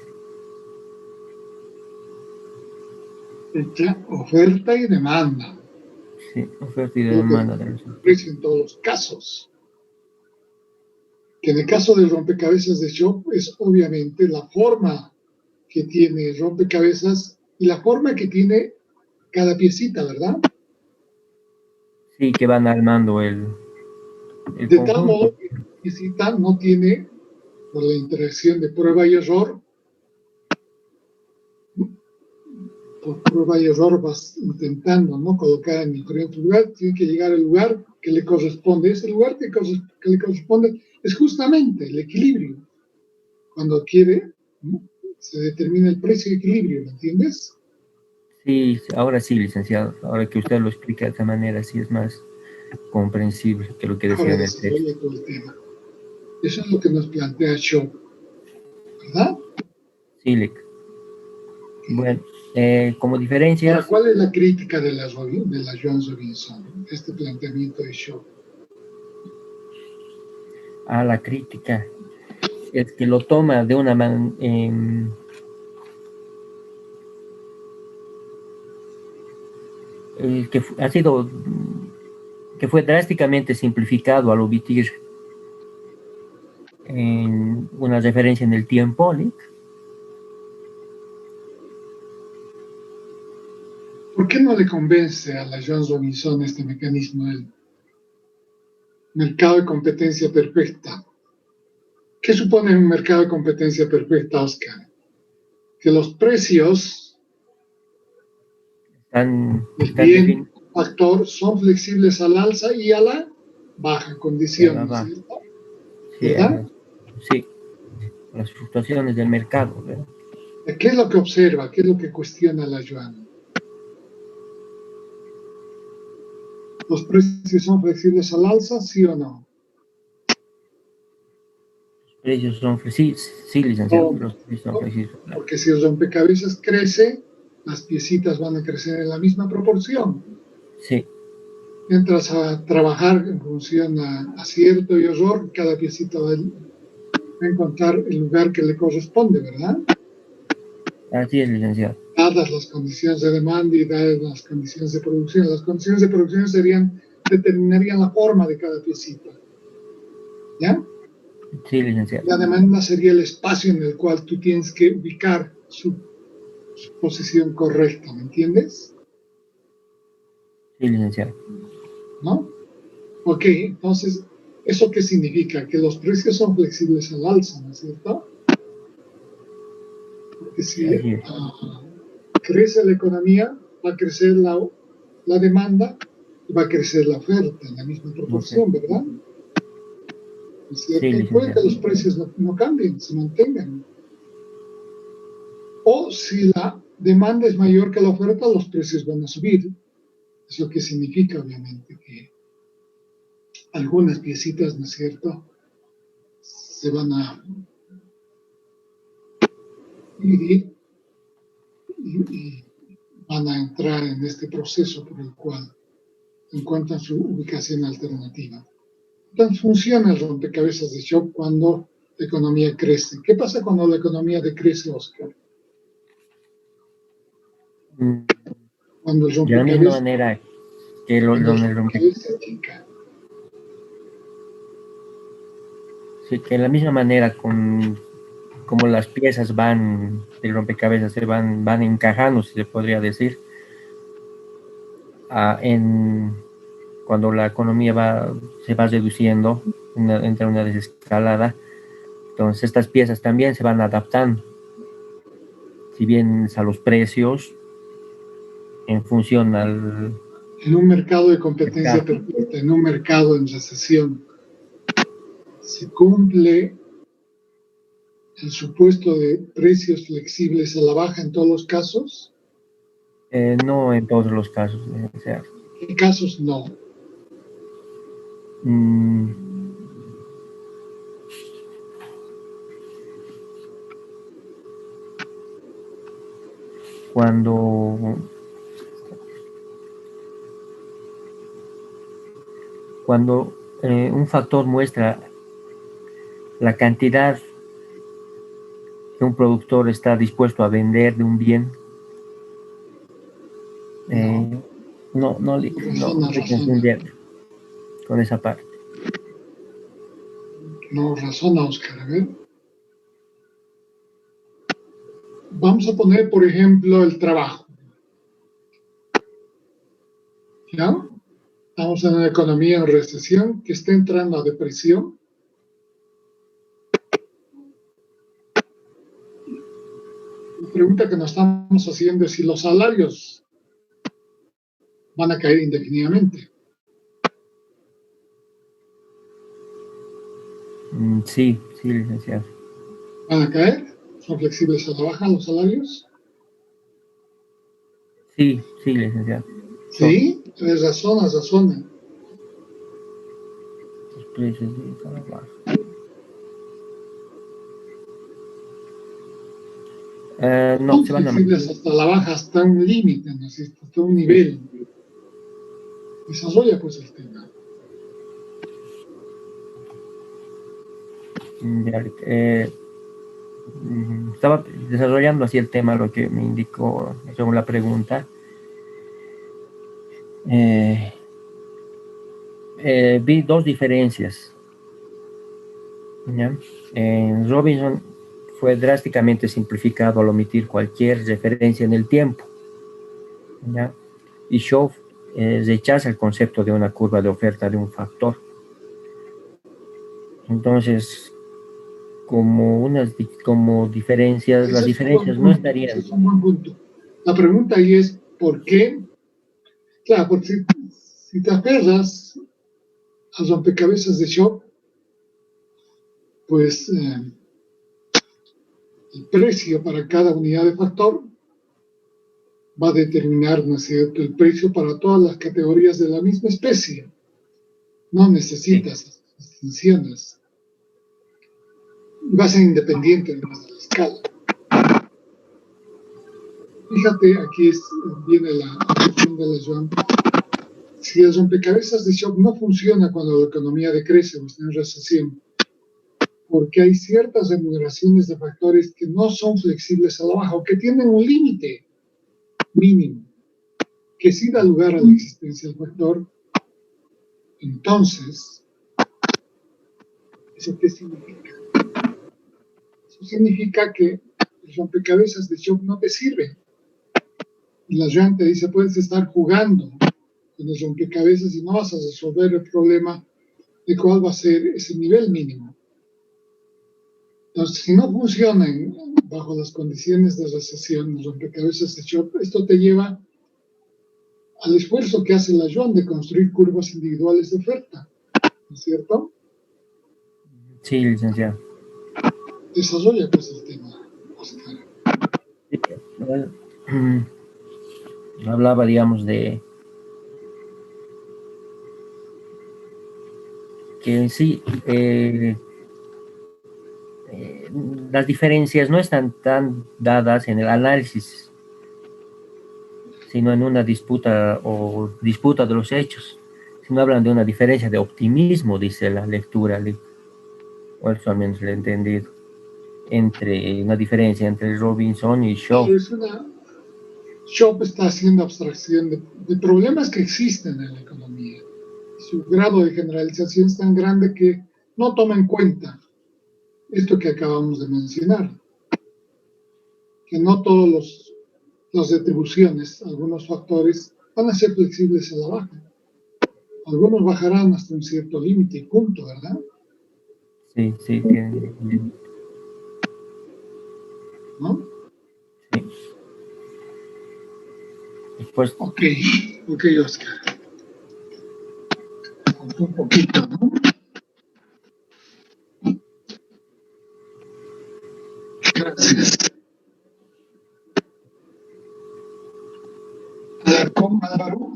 S1: Entre oferta y demanda.
S10: Sí, oferta y demanda.
S1: Precio en todos los casos. Que en el caso del rompecabezas de Shop es obviamente la forma que tiene el rompecabezas y la forma que tiene cada piecita, ¿verdad?
S10: Sí, que van armando el
S1: de conjunto. Tal modo que la piecita no tiene, por la interacción de prueba y error, por prueba y error vas intentando, ¿no?, colocar en diferente lugar, tiene que llegar al lugar que le corresponde. Ese lugar que le corresponde es justamente el equilibrio. Cuando adquiere, ¿no?, se determina el precio y equilibrio, ¿me entiendes?
S10: Sí, ahora sí, licenciado. Ahora que usted lo explica de esta manera, sí es más comprensible que lo que decía en el texto.
S1: Todo el tema. Eso es lo que nos plantea Shaw, ¿verdad?
S10: Sí, Lick. Bueno, como diferencias...
S1: Ahora, ¿cuál es la crítica de la Jones-Robinson, este planteamiento de Shaw?
S10: La crítica es que lo toma de una manera... que ha sido... que fue drásticamente simplificado al omitir en una referencia en el tiempo, Lick.
S1: ¿Por qué no le convence a la Jones-Robinson este mecanismo del mercado de competencia perfecta? ¿Qué supone un mercado de competencia perfecta, Oscar? Que los precios del bien factor son flexibles al alza y a la baja condición, ¿cierto? ¿Verdad?
S10: Sí, las fluctuaciones del mercado, ¿verdad?
S1: ¿Qué es lo que observa? ¿Qué es lo que cuestiona la Joan? ¿Los precios son flexibles al alza, sí o no?
S10: precios son flexibles. Sí, licenciado,
S1: No,
S10: los precios son
S1: no,
S10: flexibles.
S1: porque si el rompecabezas crece, las piecitas van a crecer en la misma proporción.
S10: Sí,
S1: Entras a trabajar en función a acierto y error, cada piecita va a encontrar el lugar que le corresponde, ¿verdad?
S10: así es, licenciado.
S1: Dadas las condiciones de demanda y dadas las condiciones de producción. Las condiciones de producción determinarían la forma de cada piecita. ¿Ya?
S10: Sí, licenciado.
S1: La demanda sería el espacio en el cual tú tienes que ubicar su posición correcta, ¿me entiendes?
S10: Sí, licenciado.
S1: ¿No? Ok, entonces, ¿eso qué significa? Que los precios son flexibles al alza, ¿no es cierto? Porque si
S10: Así es.
S1: crece la economía, va a crecer la demanda y va a crecer la oferta en la misma proporción, ¿verdad? ¿No es
S10: Sí,
S1: cierto? Y puede que
S10: licenciado.
S1: los precios no cambien, se mantengan. O si la demanda es mayor que la oferta, los precios van a subir. ¿Eso qué significa? Obviamente que algunas piecitas, ¿no es cierto?, se van a dividir y van a entrar en este proceso por el cual encuentran su ubicación alternativa. Entonces funciona el rompecabezas de shock cuando la economía crece. ¿Qué pasa cuando la economía decrece, Oscar?
S10: Mm,
S1: Cuando el
S10: De la misma
S1: rompecabezas,
S10: manera que el
S1: rompecabezas chica.
S10: sí, que de la misma manera como las piezas van del rompecabezas se van encajando, si se podría decir, cuando la economía se va reduciendo, entra una desescalada, entonces estas piezas también se van adaptando, si bien a los precios, en función al
S1: En un mercado de competencia
S10: mercado.
S1: perfecta, en un mercado en recesión, se cumple el supuesto de precios flexibles a la baja en todos los casos.
S10: No en todos los casos. O sea,
S1: En casos no.
S10: Cuando un factor muestra la cantidad que un productor está dispuesto a vender de un bien, no se confunde con esa parte.
S1: No razona, Oscar. A ver. Vamos a poner, por ejemplo, el trabajo. ¿Ya? Estamos en una economía en recesión que está entrando a depresión. La pregunta que nos estamos haciendo es si los salarios van a caer indefinidamente.
S10: Sí, licenciado.
S1: ¿Van a caer? ¿Son flexibles a la baja los salarios?
S10: Sí, licenciado.
S1: Sí, tienes razón, razona.
S10: Los precios de la baja. No, se van a
S1: flexibles hasta la baja, hasta un límite, ¿no es cierto? Hasta un nivel. Desarrolla pues el tema.
S10: Estaba desarrollando así el tema, lo que me indicó según la pregunta. Vi dos diferencias. ¿Ya? En Robinson fue drásticamente simplificado al omitir cualquier referencia en el tiempo. ¿Ya? Y Schoff rechaza el concepto de una curva de oferta de un factor. Entonces, como diferencias, las diferencias no estarían.
S1: Ese es un buen punto. La pregunta ahí es, ¿por qué? Claro, porque si te aferras a rompecabezas de Schoff, pues el precio para cada unidad de factor va a determinar, ¿no es cierto?, el precio para todas las categorías de la misma especie. No necesitas distinciones. va a ser independiente de la escala. Fíjate, aquí viene la cuestión de la Joan. Si el rompecabezas de Shop no funciona cuando la economía decrece o está en recesión, porque hay ciertas remuneraciones de factores que no son flexibles a la baja o que tienen un límite mínimo que sí da lugar a la existencia del factor. Entonces, ¿eso qué significa? Eso significa que el rompecabezas de Shop no te sirve. Y la Joan te dice, puedes estar jugando con el rompecabezas y no vas a resolver el problema de cuál va a ser ese nivel mínimo. Entonces, si no funcionan bajo las condiciones de recesión, los rompecabezas de Shop, esto te lleva al esfuerzo que hace la Joan de construir curvas individuales de oferta, ¿no es cierto?
S10: Sí, licenciado.
S1: Desarrolla pues el tema, Oscar.
S10: Hablaba, digamos, de que sí, las diferencias no están tan dadas en el análisis, sino en una disputa o disputa de los hechos. Si no hablan de una diferencia de optimismo, dice la lectura, o eso al menos lo he entendido, entre una diferencia entre Robinson y Shaw.
S1: Shaw está haciendo abstracción de problemas que existen en la economía. Su grado de generalización es tan grande que no toma en cuenta esto que acabamos de mencionar, que no todas las retribuciones, algunos factores, van a ser flexibles a la baja. Algunos bajarán hasta un cierto límite y punto, ¿verdad?
S10: Sí, sí, tiene.
S1: ¿No?
S10: Sí. Después.
S1: Ok, Oscar. Un poquito, ¿no? Gracias. Alarcón, Álvaro.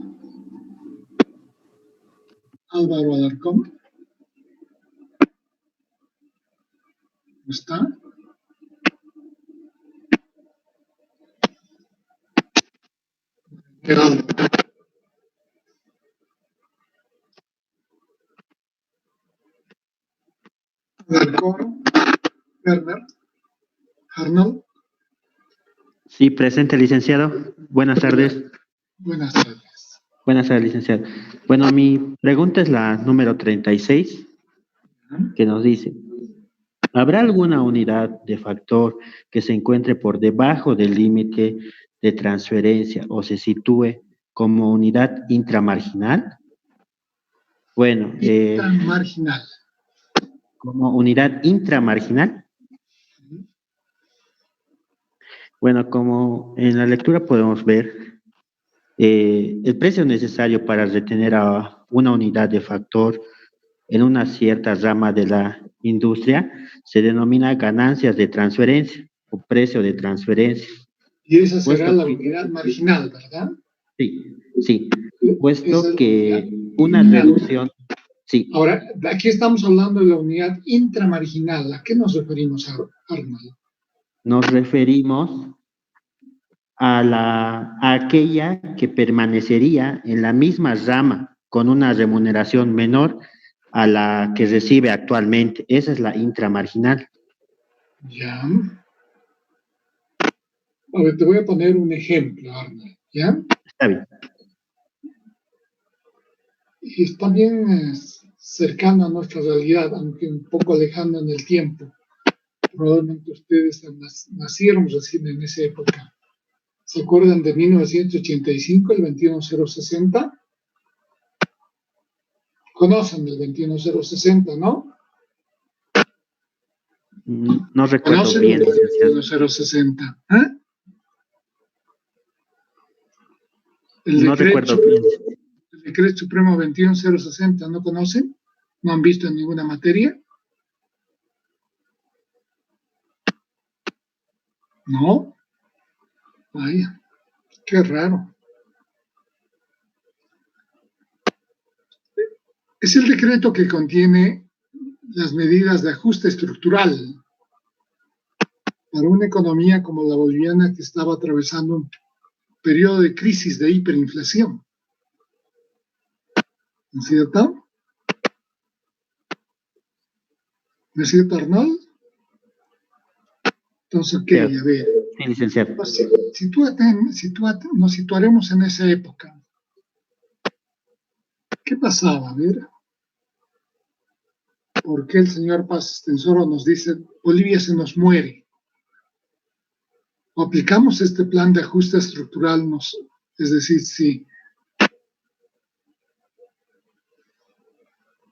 S1: Álvaro Alarcón. ¿Cómo está? Geraldo. Alarcón. Werner. Arnold.
S11: Sí, presente, licenciado. Buenas tardes.
S1: Buenas tardes.
S11: Buenas tardes, licenciado. Bueno, mi pregunta es la número 36, que nos dice, ¿habrá alguna unidad de factor que se encuentre por debajo del límite de transferencia o se sitúe como unidad intramarginal? Bueno,
S1: intramarginal.
S11: ¿Como unidad intramarginal? Bueno, como en la lectura podemos ver, el precio necesario para retener a una unidad de factor en una cierta rama de la industria se denomina ganancias de transferencia o precio de transferencia.
S1: Y esa será la unidad marginal, ¿verdad?
S11: Sí, sí. Puesto que una reducción... Sí.
S1: Ahora, aquí estamos hablando de la unidad intramarginal. ¿A qué nos referimos, Arnold?
S11: Nos referimos a aquella que permanecería en la misma rama con una remuneración menor a la que recibe actualmente. Esa es la intramarginal.
S1: Ya. A ver, te voy a poner un ejemplo, Arnold, ¿ya?
S11: Está bien.
S1: Y está bien cercano a nuestra realidad, aunque un poco alejando en el tiempo. Probablemente ustedes nacieron recién en esa época. ¿Se acuerdan de 1985, el 21060? Conocen el 21060, ¿no?
S11: No recuerdo bien,
S1: el 21060. ¿Eh?
S11: No recuerdo bien.
S1: El decreto supremo 21060, ¿no conocen? ¿No han visto en ninguna materia? ¿No? Vaya, qué raro. Es el decreto que contiene las medidas de ajuste estructural para una economía como la boliviana que estaba atravesando un periodo de crisis de hiperinflación. ¿No es cierto? ¿No es cierto, Arnold? Entonces, ok, a ver.
S11: Sí, licenciado.
S1: Pues, nos situaremos en esa época. ¿Qué pasaba? A ver. ¿Por qué el señor Paz Extensoro nos dice, Bolivia se nos muere? O aplicamos este plan de ajuste estructural, es decir, si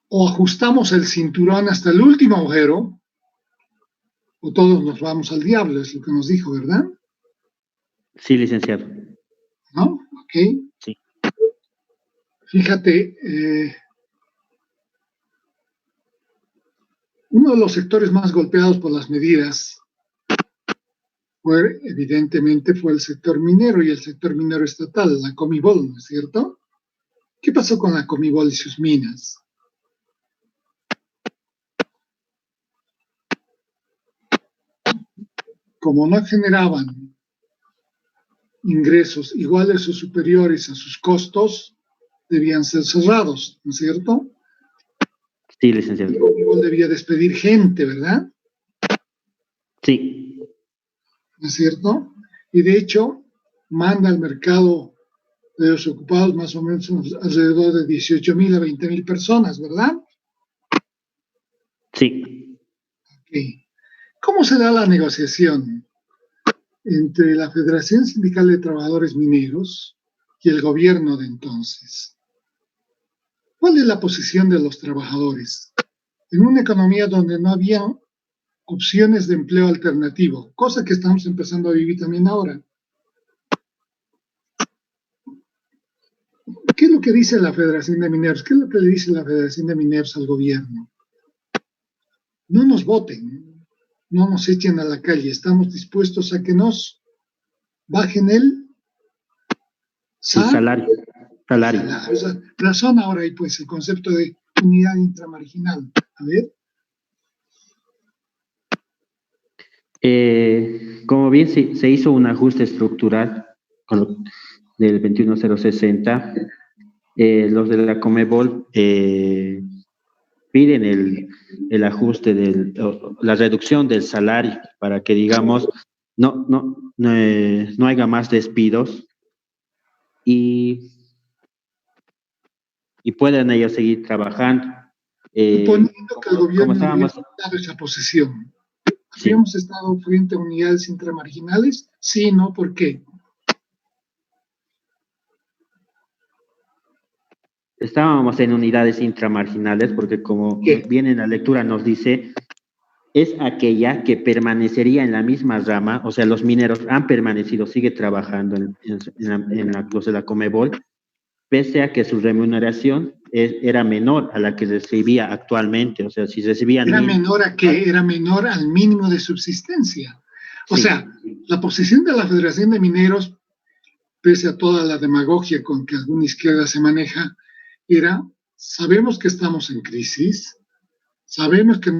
S1: o ajustamos el cinturón hasta el último agujero, o todos nos vamos al diablo, es lo que nos dijo, ¿verdad?
S11: Sí, licenciado.
S1: ¿No? Ok.
S11: Sí.
S1: Fíjate, uno de los sectores más golpeados por las medidas evidentemente fue el sector minero y el sector minero estatal, la Comibol, ¿no es cierto? ¿Qué pasó con la Comibol y sus minas? Como no generaban ingresos iguales o superiores a sus costos, debían ser cerrados, ¿no es cierto?
S11: Sí, licenciado.
S1: La Comibol debía despedir gente, ¿verdad?
S11: Sí.
S1: ¿No es cierto? Y de hecho, manda al mercado de los ocupados más o menos alrededor de 18,000 a 20,000 personas, ¿verdad?
S11: Sí.
S1: Okay. ¿Cómo se da la negociación entre la Federación Sindical de Trabajadores Mineros y el gobierno de entonces? ¿Cuál es la posición de los trabajadores? En una economía donde no había opciones de empleo alternativo, cosa que estamos empezando a vivir también ahora. ¿Qué es lo que dice la Federación de Mineros? ¿Qué es lo que le dice la Federación de Mineros al gobierno? No nos voten, no nos echen a la calle, estamos dispuestos a que nos bajen el
S11: salario.
S1: O sea, razón ahora ahí pues el concepto de unidad intramarginal. A ver.
S11: Como bien se hizo un ajuste estructural del 21060, los de la Comebol piden el ajuste la reducción del salario para que, digamos, no haya más despidos y puedan ellos seguir trabajando.
S1: Suponiendo que el gobierno hubiera
S11: estábamos...
S1: adoptado esa posición, ¿habríamos estado frente a unidades intramarginales? Sí, no, ¿por qué?
S11: Estábamos en unidades intramarginales porque, como bien en la lectura nos dice, es aquella que permanecería en la misma rama, o sea, los mineros han permanecido, sigue trabajando en los de la Comebol, pese a que su remuneración era menor a la que recibía actualmente. O sea, si recibían...
S1: ¿Era menor a qué? Era menor al mínimo de subsistencia. O sea, la posición de la Federación de Mineros, pese a toda la demagogia con que alguna izquierda se maneja, era, sabemos que estamos en crisis, sabemos que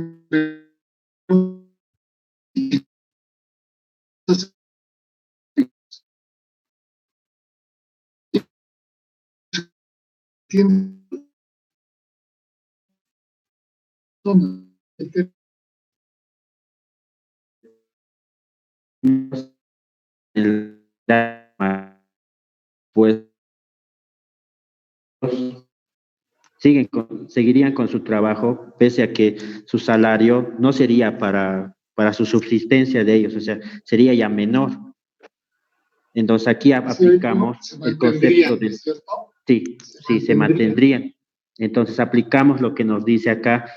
S11: pues seguirían con su trabajo, pese a que su salario no sería para su subsistencia de ellos, o sea, sería ya menor. Entonces aquí aplicamos el concepto de... Sí, se mantendrían. Entonces aplicamos lo que nos dice acá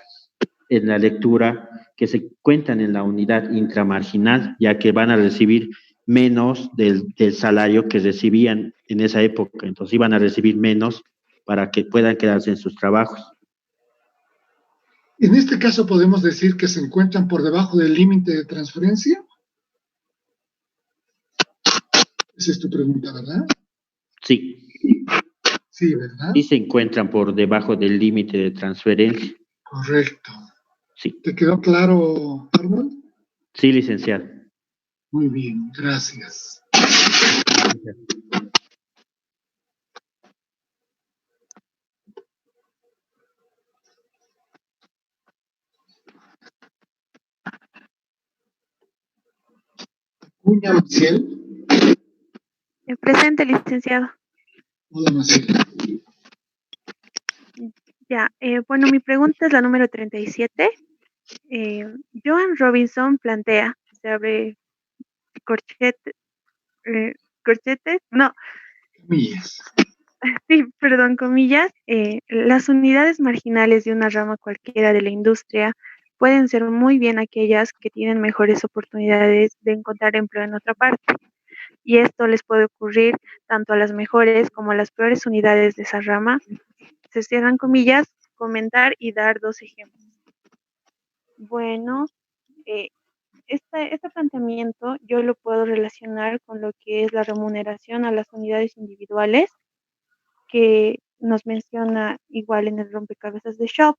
S11: en la lectura, que se cuentan en la unidad intramarginal, ya que van a recibir menos del salario que recibían en esa época. Entonces iban a recibir menos para que puedan quedarse en sus trabajos.
S1: En este caso podemos decir que se encuentran por debajo del límite de transferencia. Esa es tu pregunta, ¿verdad?
S11: Sí.
S1: Sí, ¿verdad?
S11: Y se encuentran por debajo del límite de transferencia.
S1: Correcto.
S11: Sí.
S1: ¿Te quedó claro, Arnold?
S11: Sí, licenciado.
S1: Muy bien, gracias. Cuña Maciel.
S12: Presente, licenciado.
S1: Hola, Maciel.
S12: Ya, bueno, mi pregunta es la número 37. Joan Robinson plantea, se abre corchete, corchetes, no,
S1: Comillas.
S12: sí, perdón, comillas, las unidades marginales de una rama cualquiera de la industria pueden ser muy bien aquellas que tienen mejores oportunidades de encontrar empleo en otra parte. Y esto les puede ocurrir tanto a las mejores como a las peores unidades de esa rama. Se cierran comillas, comentar y dar 2 ejemplos. Bueno, este planteamiento yo lo puedo relacionar con lo que es la remuneración a las unidades individuales, que nos menciona igual en el rompecabezas de Shop,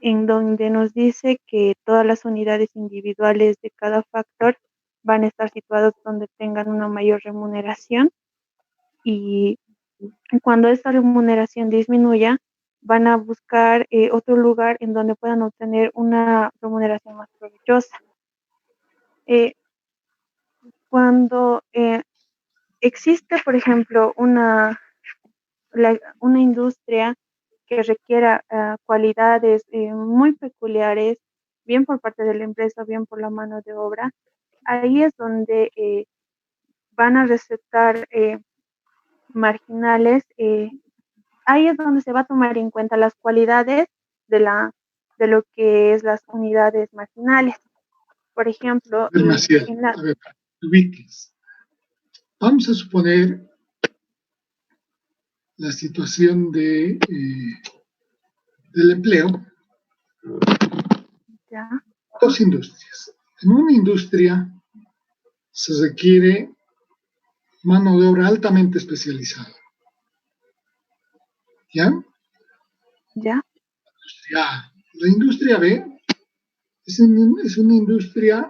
S12: en donde nos dice que todas las unidades individuales de cada factor van a estar situados donde tengan una mayor remuneración, y cuando esta remuneración disminuya, van a buscar otro lugar en donde puedan obtener una remuneración más provechosa. Cuando existe, por ejemplo, una industria que requiera cualidades muy peculiares, bien por parte de la empresa, bien por la mano de obra, ahí es donde van a recetar marginales, ahí es donde se va a tomar en cuenta las cualidades de lo que es las unidades marginales. Por ejemplo,
S1: Maciel, a ver, ubiques. Vamos a suponer la situación del empleo.
S12: ¿Ya?
S1: 2 industrias. En una industria se requiere mano de obra altamente especializada. ¿Ya?
S12: ¿Ya?
S1: La industria B es una industria.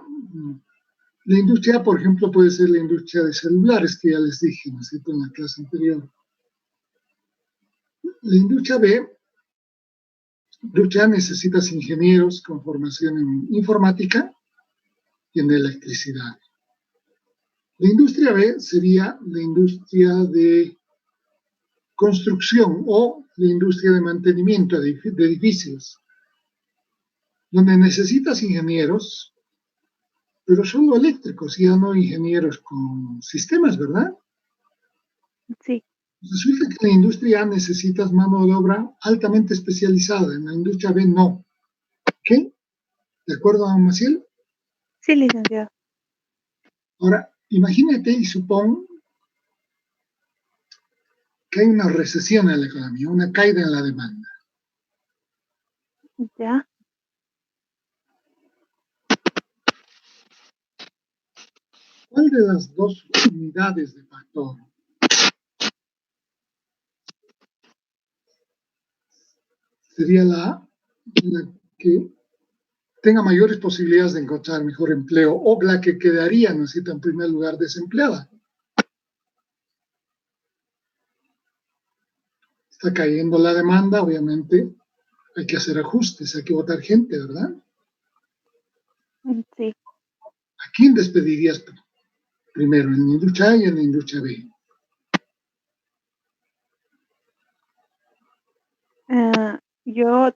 S1: La industria, por ejemplo, puede ser la industria de celulares, que ya les dije, ¿no es cierto?, en la clase anterior. La industria B, necesitas ingenieros con formación en informática y en electricidad. La industria B sería la industria de construcción o la industria de mantenimiento de edificios, donde necesitas ingenieros, pero solo eléctricos, ya no ingenieros con sistemas, ¿verdad?
S12: Sí.
S1: Resulta que en la industria A necesitas mano de obra altamente especializada, en la industria B no. ¿Ok? ¿De acuerdo, don Maciel?
S12: Sí, licenciado.
S1: Ahora, imagínate y supón que hay una recesión en la economía, una caída en la demanda.
S12: ¿Ya?
S1: ¿Cuál de las 2 unidades de factor sería la que tenga mayores posibilidades de encontrar mejor empleo, o la que quedaría, ¿no es cierto?, en primer lugar desempleada? Está cayendo la demanda, obviamente hay que hacer ajustes, hay que votar gente, ¿verdad?
S12: Sí.
S1: ¿A quién despedirías primero, en la industria A y en la industria B?
S12: Yo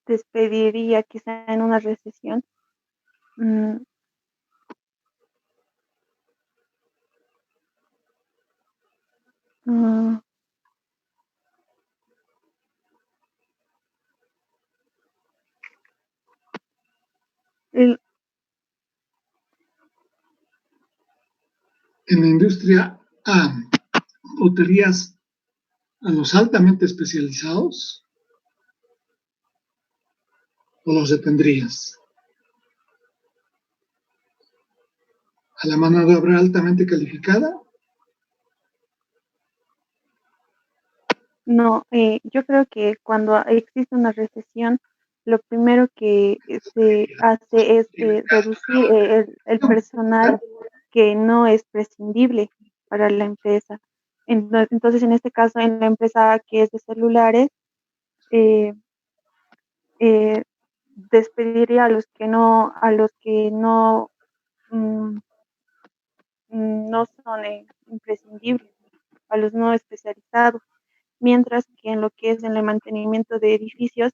S12: despediría quizá en una recesión.
S1: En la industria A, ¿votarías a los altamente especializados o los detendrías? ¿A la mano de obra altamente calificada?
S12: No, yo creo que cuando existe una recesión, lo primero que se hace es reducir el personal que no es prescindible para la empresa. Entonces, en este caso, en la empresa que es de celulares, despediría a los que no no son imprescindibles, a los no especializados, mientras que en lo que es en el mantenimiento de edificios,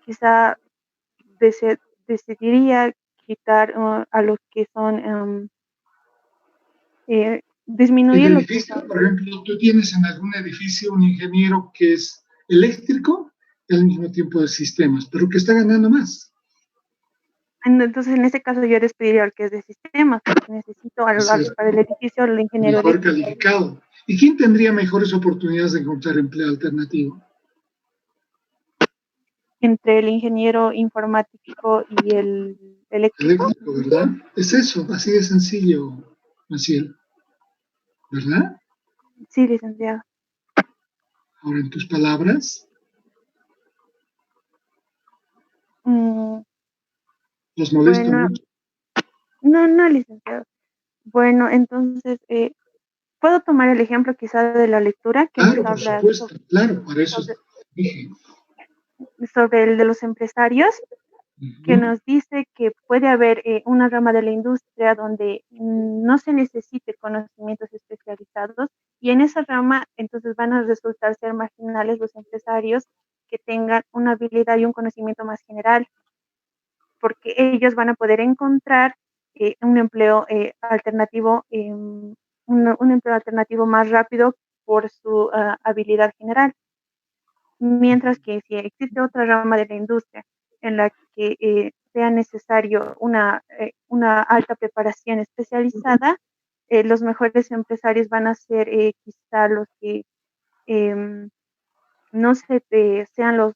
S12: quizá decidiría quitar a los que son, disminuir
S1: El
S12: lo que
S1: edificio,
S12: son.
S1: por ejemplo, tú tienes en algún edificio un ingeniero que es eléctrico y al mismo tiempo de sistemas, pero que está ganando más.
S12: Entonces, en este caso, yo despediría al que es de sistemas, porque necesito para el edificio el ingeniero
S1: Mejor
S12: eléctrico.
S1: calificado. ¿Y quién tendría mejores oportunidades de encontrar empleo alternativo?
S12: Entre el ingeniero informático y el eléctrico.
S1: Eléctrico, ¿verdad? Es eso, así de sencillo, Maciel. ¿Verdad?
S12: Sí, licenciado.
S1: Ahora, en tus palabras, los molesto
S12: bueno,
S1: mucho.
S12: no, licenciado. Bueno, entonces, ¿puedo tomar el ejemplo quizá de la lectura que
S1: Claro,
S12: nos
S1: por
S12: habla
S1: supuesto, claro, por eso dije.
S12: sobre el de los empresarios, que nos dice que puede haber una rama de la industria donde no se necesite conocimientos especializados, y en esa rama entonces van a resultar ser marginales los empresarios que tengan una habilidad y un conocimiento más general, porque ellos van a poder encontrar un empleo alternativo, un empleo alternativo más rápido por su habilidad general. Mientras que si existe otra rama de la industria en la que sea necesario una alta preparación especializada, los mejores empresarios van a ser quizá los que no sean los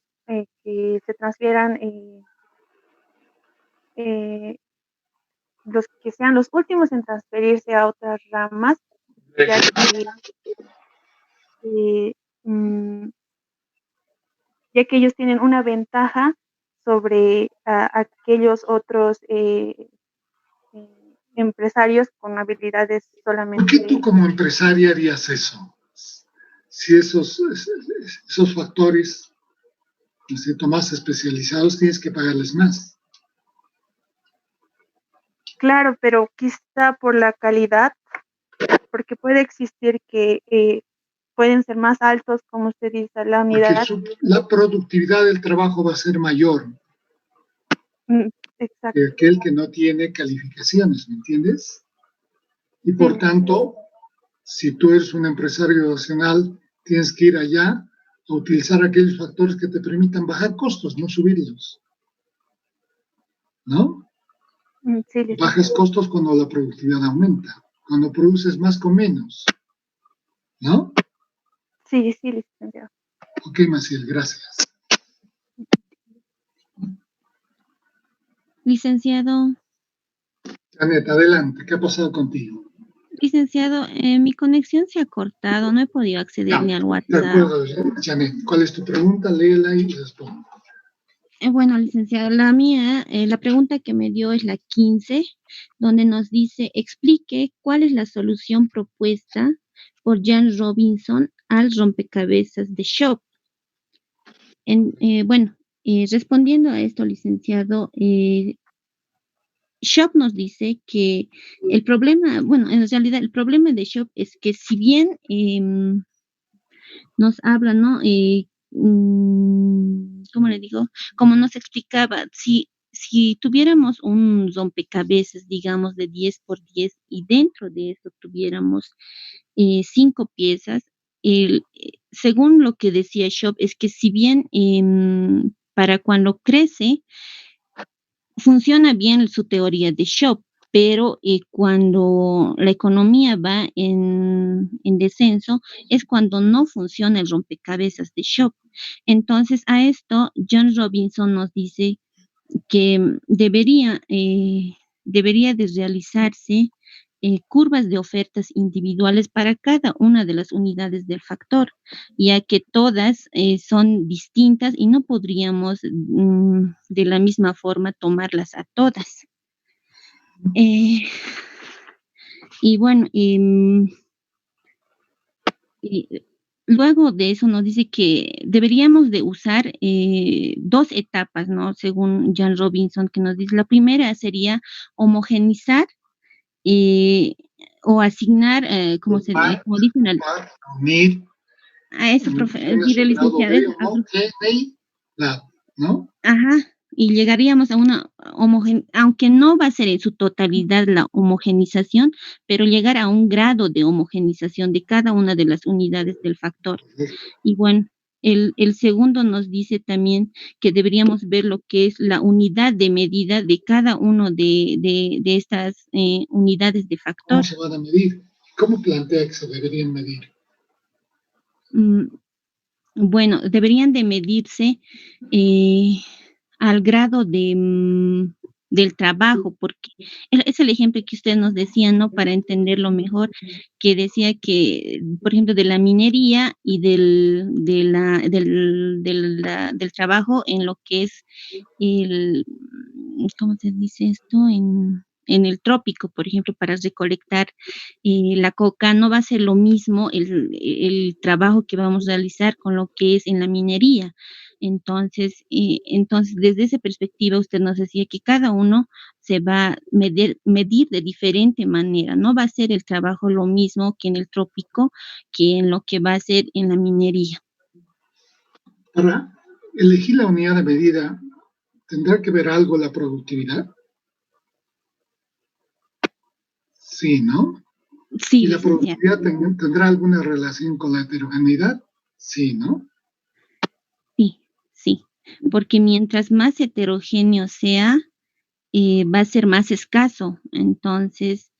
S12: que se transfieran, los que sean los últimos en transferirse a otras ramas, ya que ellos tienen una ventaja sobre aquellos otros empresarios con habilidades solamente.
S1: ¿Por qué tú como empresaria harías eso? Si esos factores, más especializados, tienes que pagarles más.
S12: Claro, pero quizá por la calidad, porque puede existir que pueden ser más altos, como usted dice, la unidad.
S1: La productividad del trabajo va a ser mayor.
S12: Exacto.
S1: Que aquel que no tiene calificaciones, ¿me entiendes? Y por tanto, si tú eres un empresario nacional, tienes que ir allá a utilizar aquellos factores que te permitan bajar costos, no subirlos. ¿No?
S12: Sí,
S1: bajas costos cuando la productividad aumenta, cuando produces más con menos. ¿No?
S12: Sí, licenciado.
S1: Ok, Maciel, gracias.
S13: Licenciado.
S1: Janet, adelante, ¿qué ha pasado contigo?
S13: Licenciado, mi conexión se ha cortado, no he podido acceder ni al WhatsApp.
S1: De acuerdo, Janet, ¿cuál es tu pregunta? Léela y responde.
S13: Bueno, licenciado, la mía, la pregunta que me dio es la 15, donde nos dice, explique cuál es la solución propuesta por Jan Robinson al rompecabezas de Shop. Respondiendo a esto, licenciado, Shop nos dice que el problema, en realidad el problema de Shop es que si bien nos habla, ¿no? ¿Cómo le digo? Como nos explicaba, si tuviéramos un rompecabezas, digamos, de 10 por 10 y dentro de esto tuviéramos 5 piezas, según lo que decía Shop, es que si bien para cuando crece, funciona bien su teoría de Shop, pero cuando la economía va en descenso es cuando no funciona el rompecabezas de Shop. Entonces, a esto, John Robinson nos dice que debería de realizarse curvas de ofertas individuales para cada una de las unidades del factor, ya que todas son distintas y no podríamos de la misma forma tomarlas a todas. Y bueno, luego de eso nos dice que deberíamos de usar dos etapas, ¿no? Según Jan Robinson, que nos dice, la primera sería homogenizar o asignar, como dicen,
S1: unir,
S13: a eso, profe, mire, licenciada.
S1: ¿no?
S13: Ajá, y llegaríamos a una aunque no va a ser en su totalidad la homogenización, pero llegar a un grado de homogenización de cada una de las unidades del factor. Y bueno, el segundo nos dice también que deberíamos ver lo que es la unidad de medida de cada uno de estas unidades de factor.
S1: ¿Cómo se van a medir? ¿Cómo plantea que se deberían medir?
S13: Bueno, deberían de medirse al grado del trabajo, porque es el ejemplo que usted nos decía, ¿no? Para entenderlo mejor, que decía que, por ejemplo, de la minería y del trabajo en lo que es ¿cómo se dice esto? En el trópico, por ejemplo, para recolectar la coca, no va a ser lo mismo el trabajo que vamos a realizar con lo que es en la minería. Entonces, desde esa perspectiva, usted nos decía que cada uno se va a medir de diferente manera. No va a ser el trabajo lo mismo que en el trópico, que en lo que va a ser en la minería.
S1: Para elegir la unidad de medida, ¿tendrá que ver algo la productividad? Sí, ¿no?
S13: Sí.
S1: ¿Y la productividad tendrá alguna relación con la heterogeneidad? Sí, ¿no?
S13: Sí, porque mientras más heterogéneo sea, va a ser más escaso. Entonces,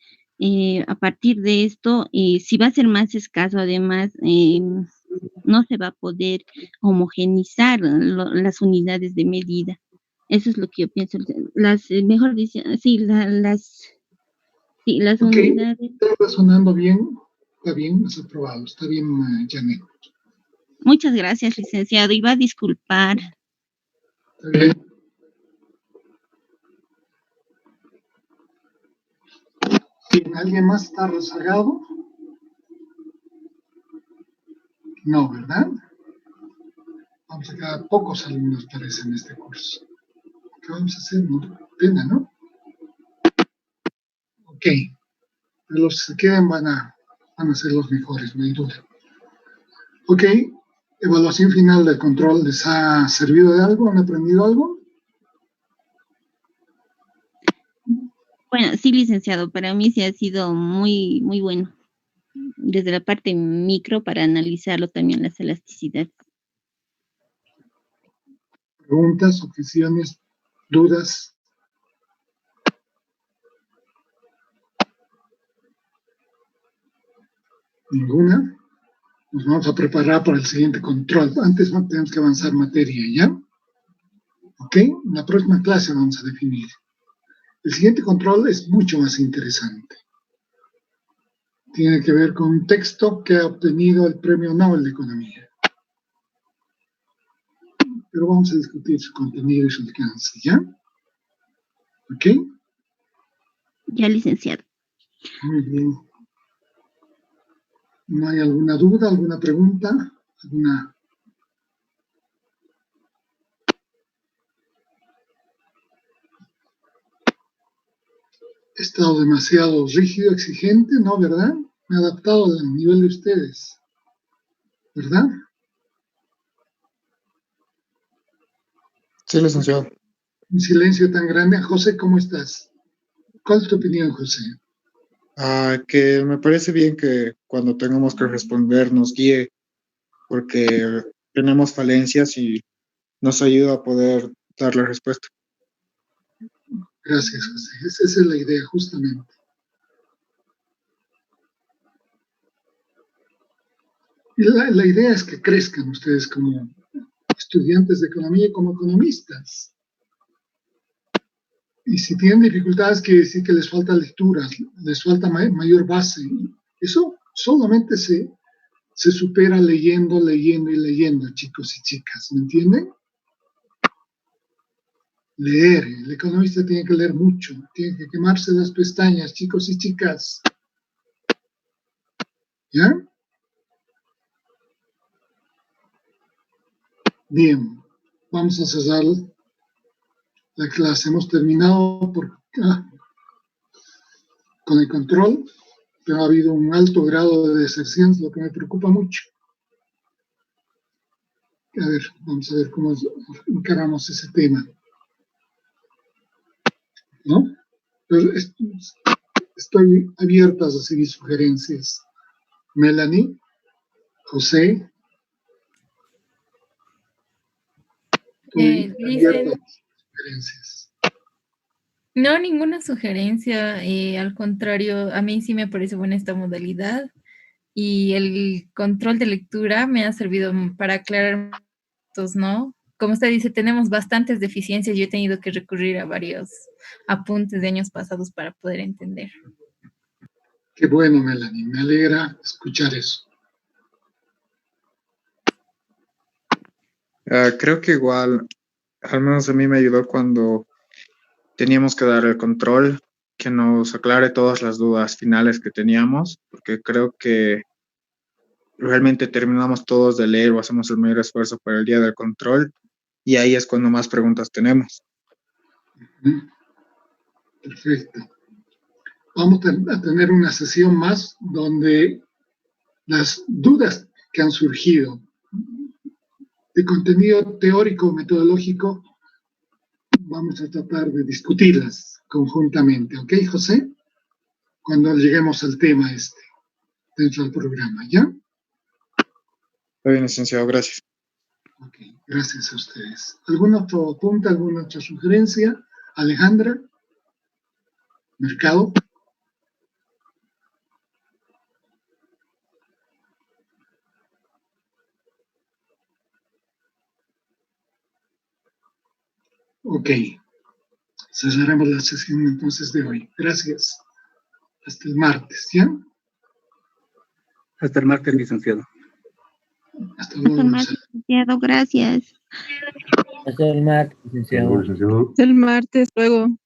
S13: a partir de esto, si va a ser más escaso, además, no se va a poder homogenizar las unidades de medida. Eso es lo que yo pienso. Mejor dicho, sí, las unidades.
S1: Está razonando bien, está bien, has aprobado, está bien, Janet.
S13: Muchas gracias, licenciado. Iba a disculpar.
S1: Está bien. ¿Alguien más está rezagado? No, ¿verdad? Vamos a quedar pocos alumnos, parece, en este curso. ¿Qué vamos a hacer? Pena, ¿no? Ok. Pero los que queden van a ser los mejores, no hay duda. Ok. Evaluación final del control. ¿Les ha servido de algo? ¿Han aprendido algo?
S13: Bueno, sí, licenciado, para mí sí ha sido muy, muy bueno. Desde la parte micro para analizarlo también las elasticidades.
S1: Preguntas, objeciones, dudas. ¿Ninguna? Nos vamos a preparar para el siguiente control. Antes tenemos que avanzar materia, ¿ya? ¿Ok? En la próxima clase vamos a definir. El siguiente control es mucho más interesante. Tiene que ver con un texto que ha obtenido el Premio Nobel de Economía. Pero vamos a discutir su contenido y su alcance, ¿ya? ¿Ok?
S13: Ya, licenciado.
S1: Muy bien. ¿No hay alguna duda, alguna pregunta? ¿Alguna? He estado demasiado rígido, exigente, ¿no? ¿Verdad? Me he adaptado al nivel de ustedes. ¿Verdad?
S14: Sí, licenciado.
S1: Un silencio tan grande. José, ¿cómo estás? ¿Cuál es tu opinión, José?
S14: Que me parece bien que cuando tengamos que responder nos guíe, porque tenemos falencias y nos ayuda a poder dar la respuesta.
S1: Gracias, José. Esa es la idea, justamente. Y la idea es que crezcan ustedes como estudiantes de economía y como economistas. Y si tienen dificultades, quiere decir que les falta lectura, les falta mayor base. Eso solamente se supera leyendo, leyendo y leyendo, chicos y chicas, ¿me entienden? Leer, el economista tiene que leer mucho, tiene que quemarse las pestañas, chicos y chicas. ¿Ya? Bien, vamos a cerrar la clase. Hemos terminado con el control, pero ha habido un alto grado de deserción, lo que me preocupa mucho. A ver, vamos a ver cómo encaramos ese tema. ¿No? Pero estoy abierta a recibir sugerencias. Melanie, José. Estoy abierta a sugerencias.
S2: No, ninguna sugerencia. Al contrario, a mí sí me parece buena esta modalidad. Y el control de lectura me ha servido para aclarar, ¿no? Como usted dice, tenemos bastantes deficiencias. Yo he tenido que recurrir a varios apuntes de años pasados para poder entender.
S1: Qué bueno, Melanie. Me alegra escuchar eso.
S14: Creo que igual, al menos a mí me ayudó cuando teníamos que dar el control, que nos aclare todas las dudas finales que teníamos, porque creo que realmente terminamos todos de leer o hacemos el mayor esfuerzo para el día del control, y ahí es cuando más preguntas tenemos.
S1: Perfecto. Vamos a tener una sesión más donde las dudas que han surgido de contenido teórico o metodológico, vamos a tratar de discutirlas conjuntamente, ¿ok, José? Cuando lleguemos al tema dentro del programa, ¿ya?
S14: Está bien, licenciado, gracias.
S1: Ok, gracias a ustedes. ¿Algún otro punto, alguna otra sugerencia? Alejandra, Mercado. Ok, cerraremos la sesión entonces de hoy. Gracias. Hasta el martes, ¿ya?
S6: Hasta el martes, licenciado.
S1: Hasta luego.
S13: Hasta el martes, licenciado, gracias.
S10: Hasta el martes, licenciado.
S7: El martes, luego.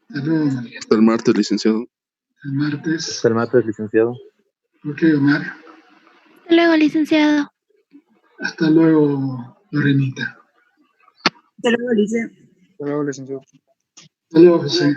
S1: Hasta luego, María.
S15: Hasta el martes, licenciado.
S1: El martes.
S16: Hasta el martes, licenciado.
S1: Ok, Omar.
S8: Hasta luego, licenciado.
S1: Hasta luego, Lorenita.
S17: Hasta luego, licenciado.
S14: Hasta luego, licenciado.
S1: Hasta luego, José.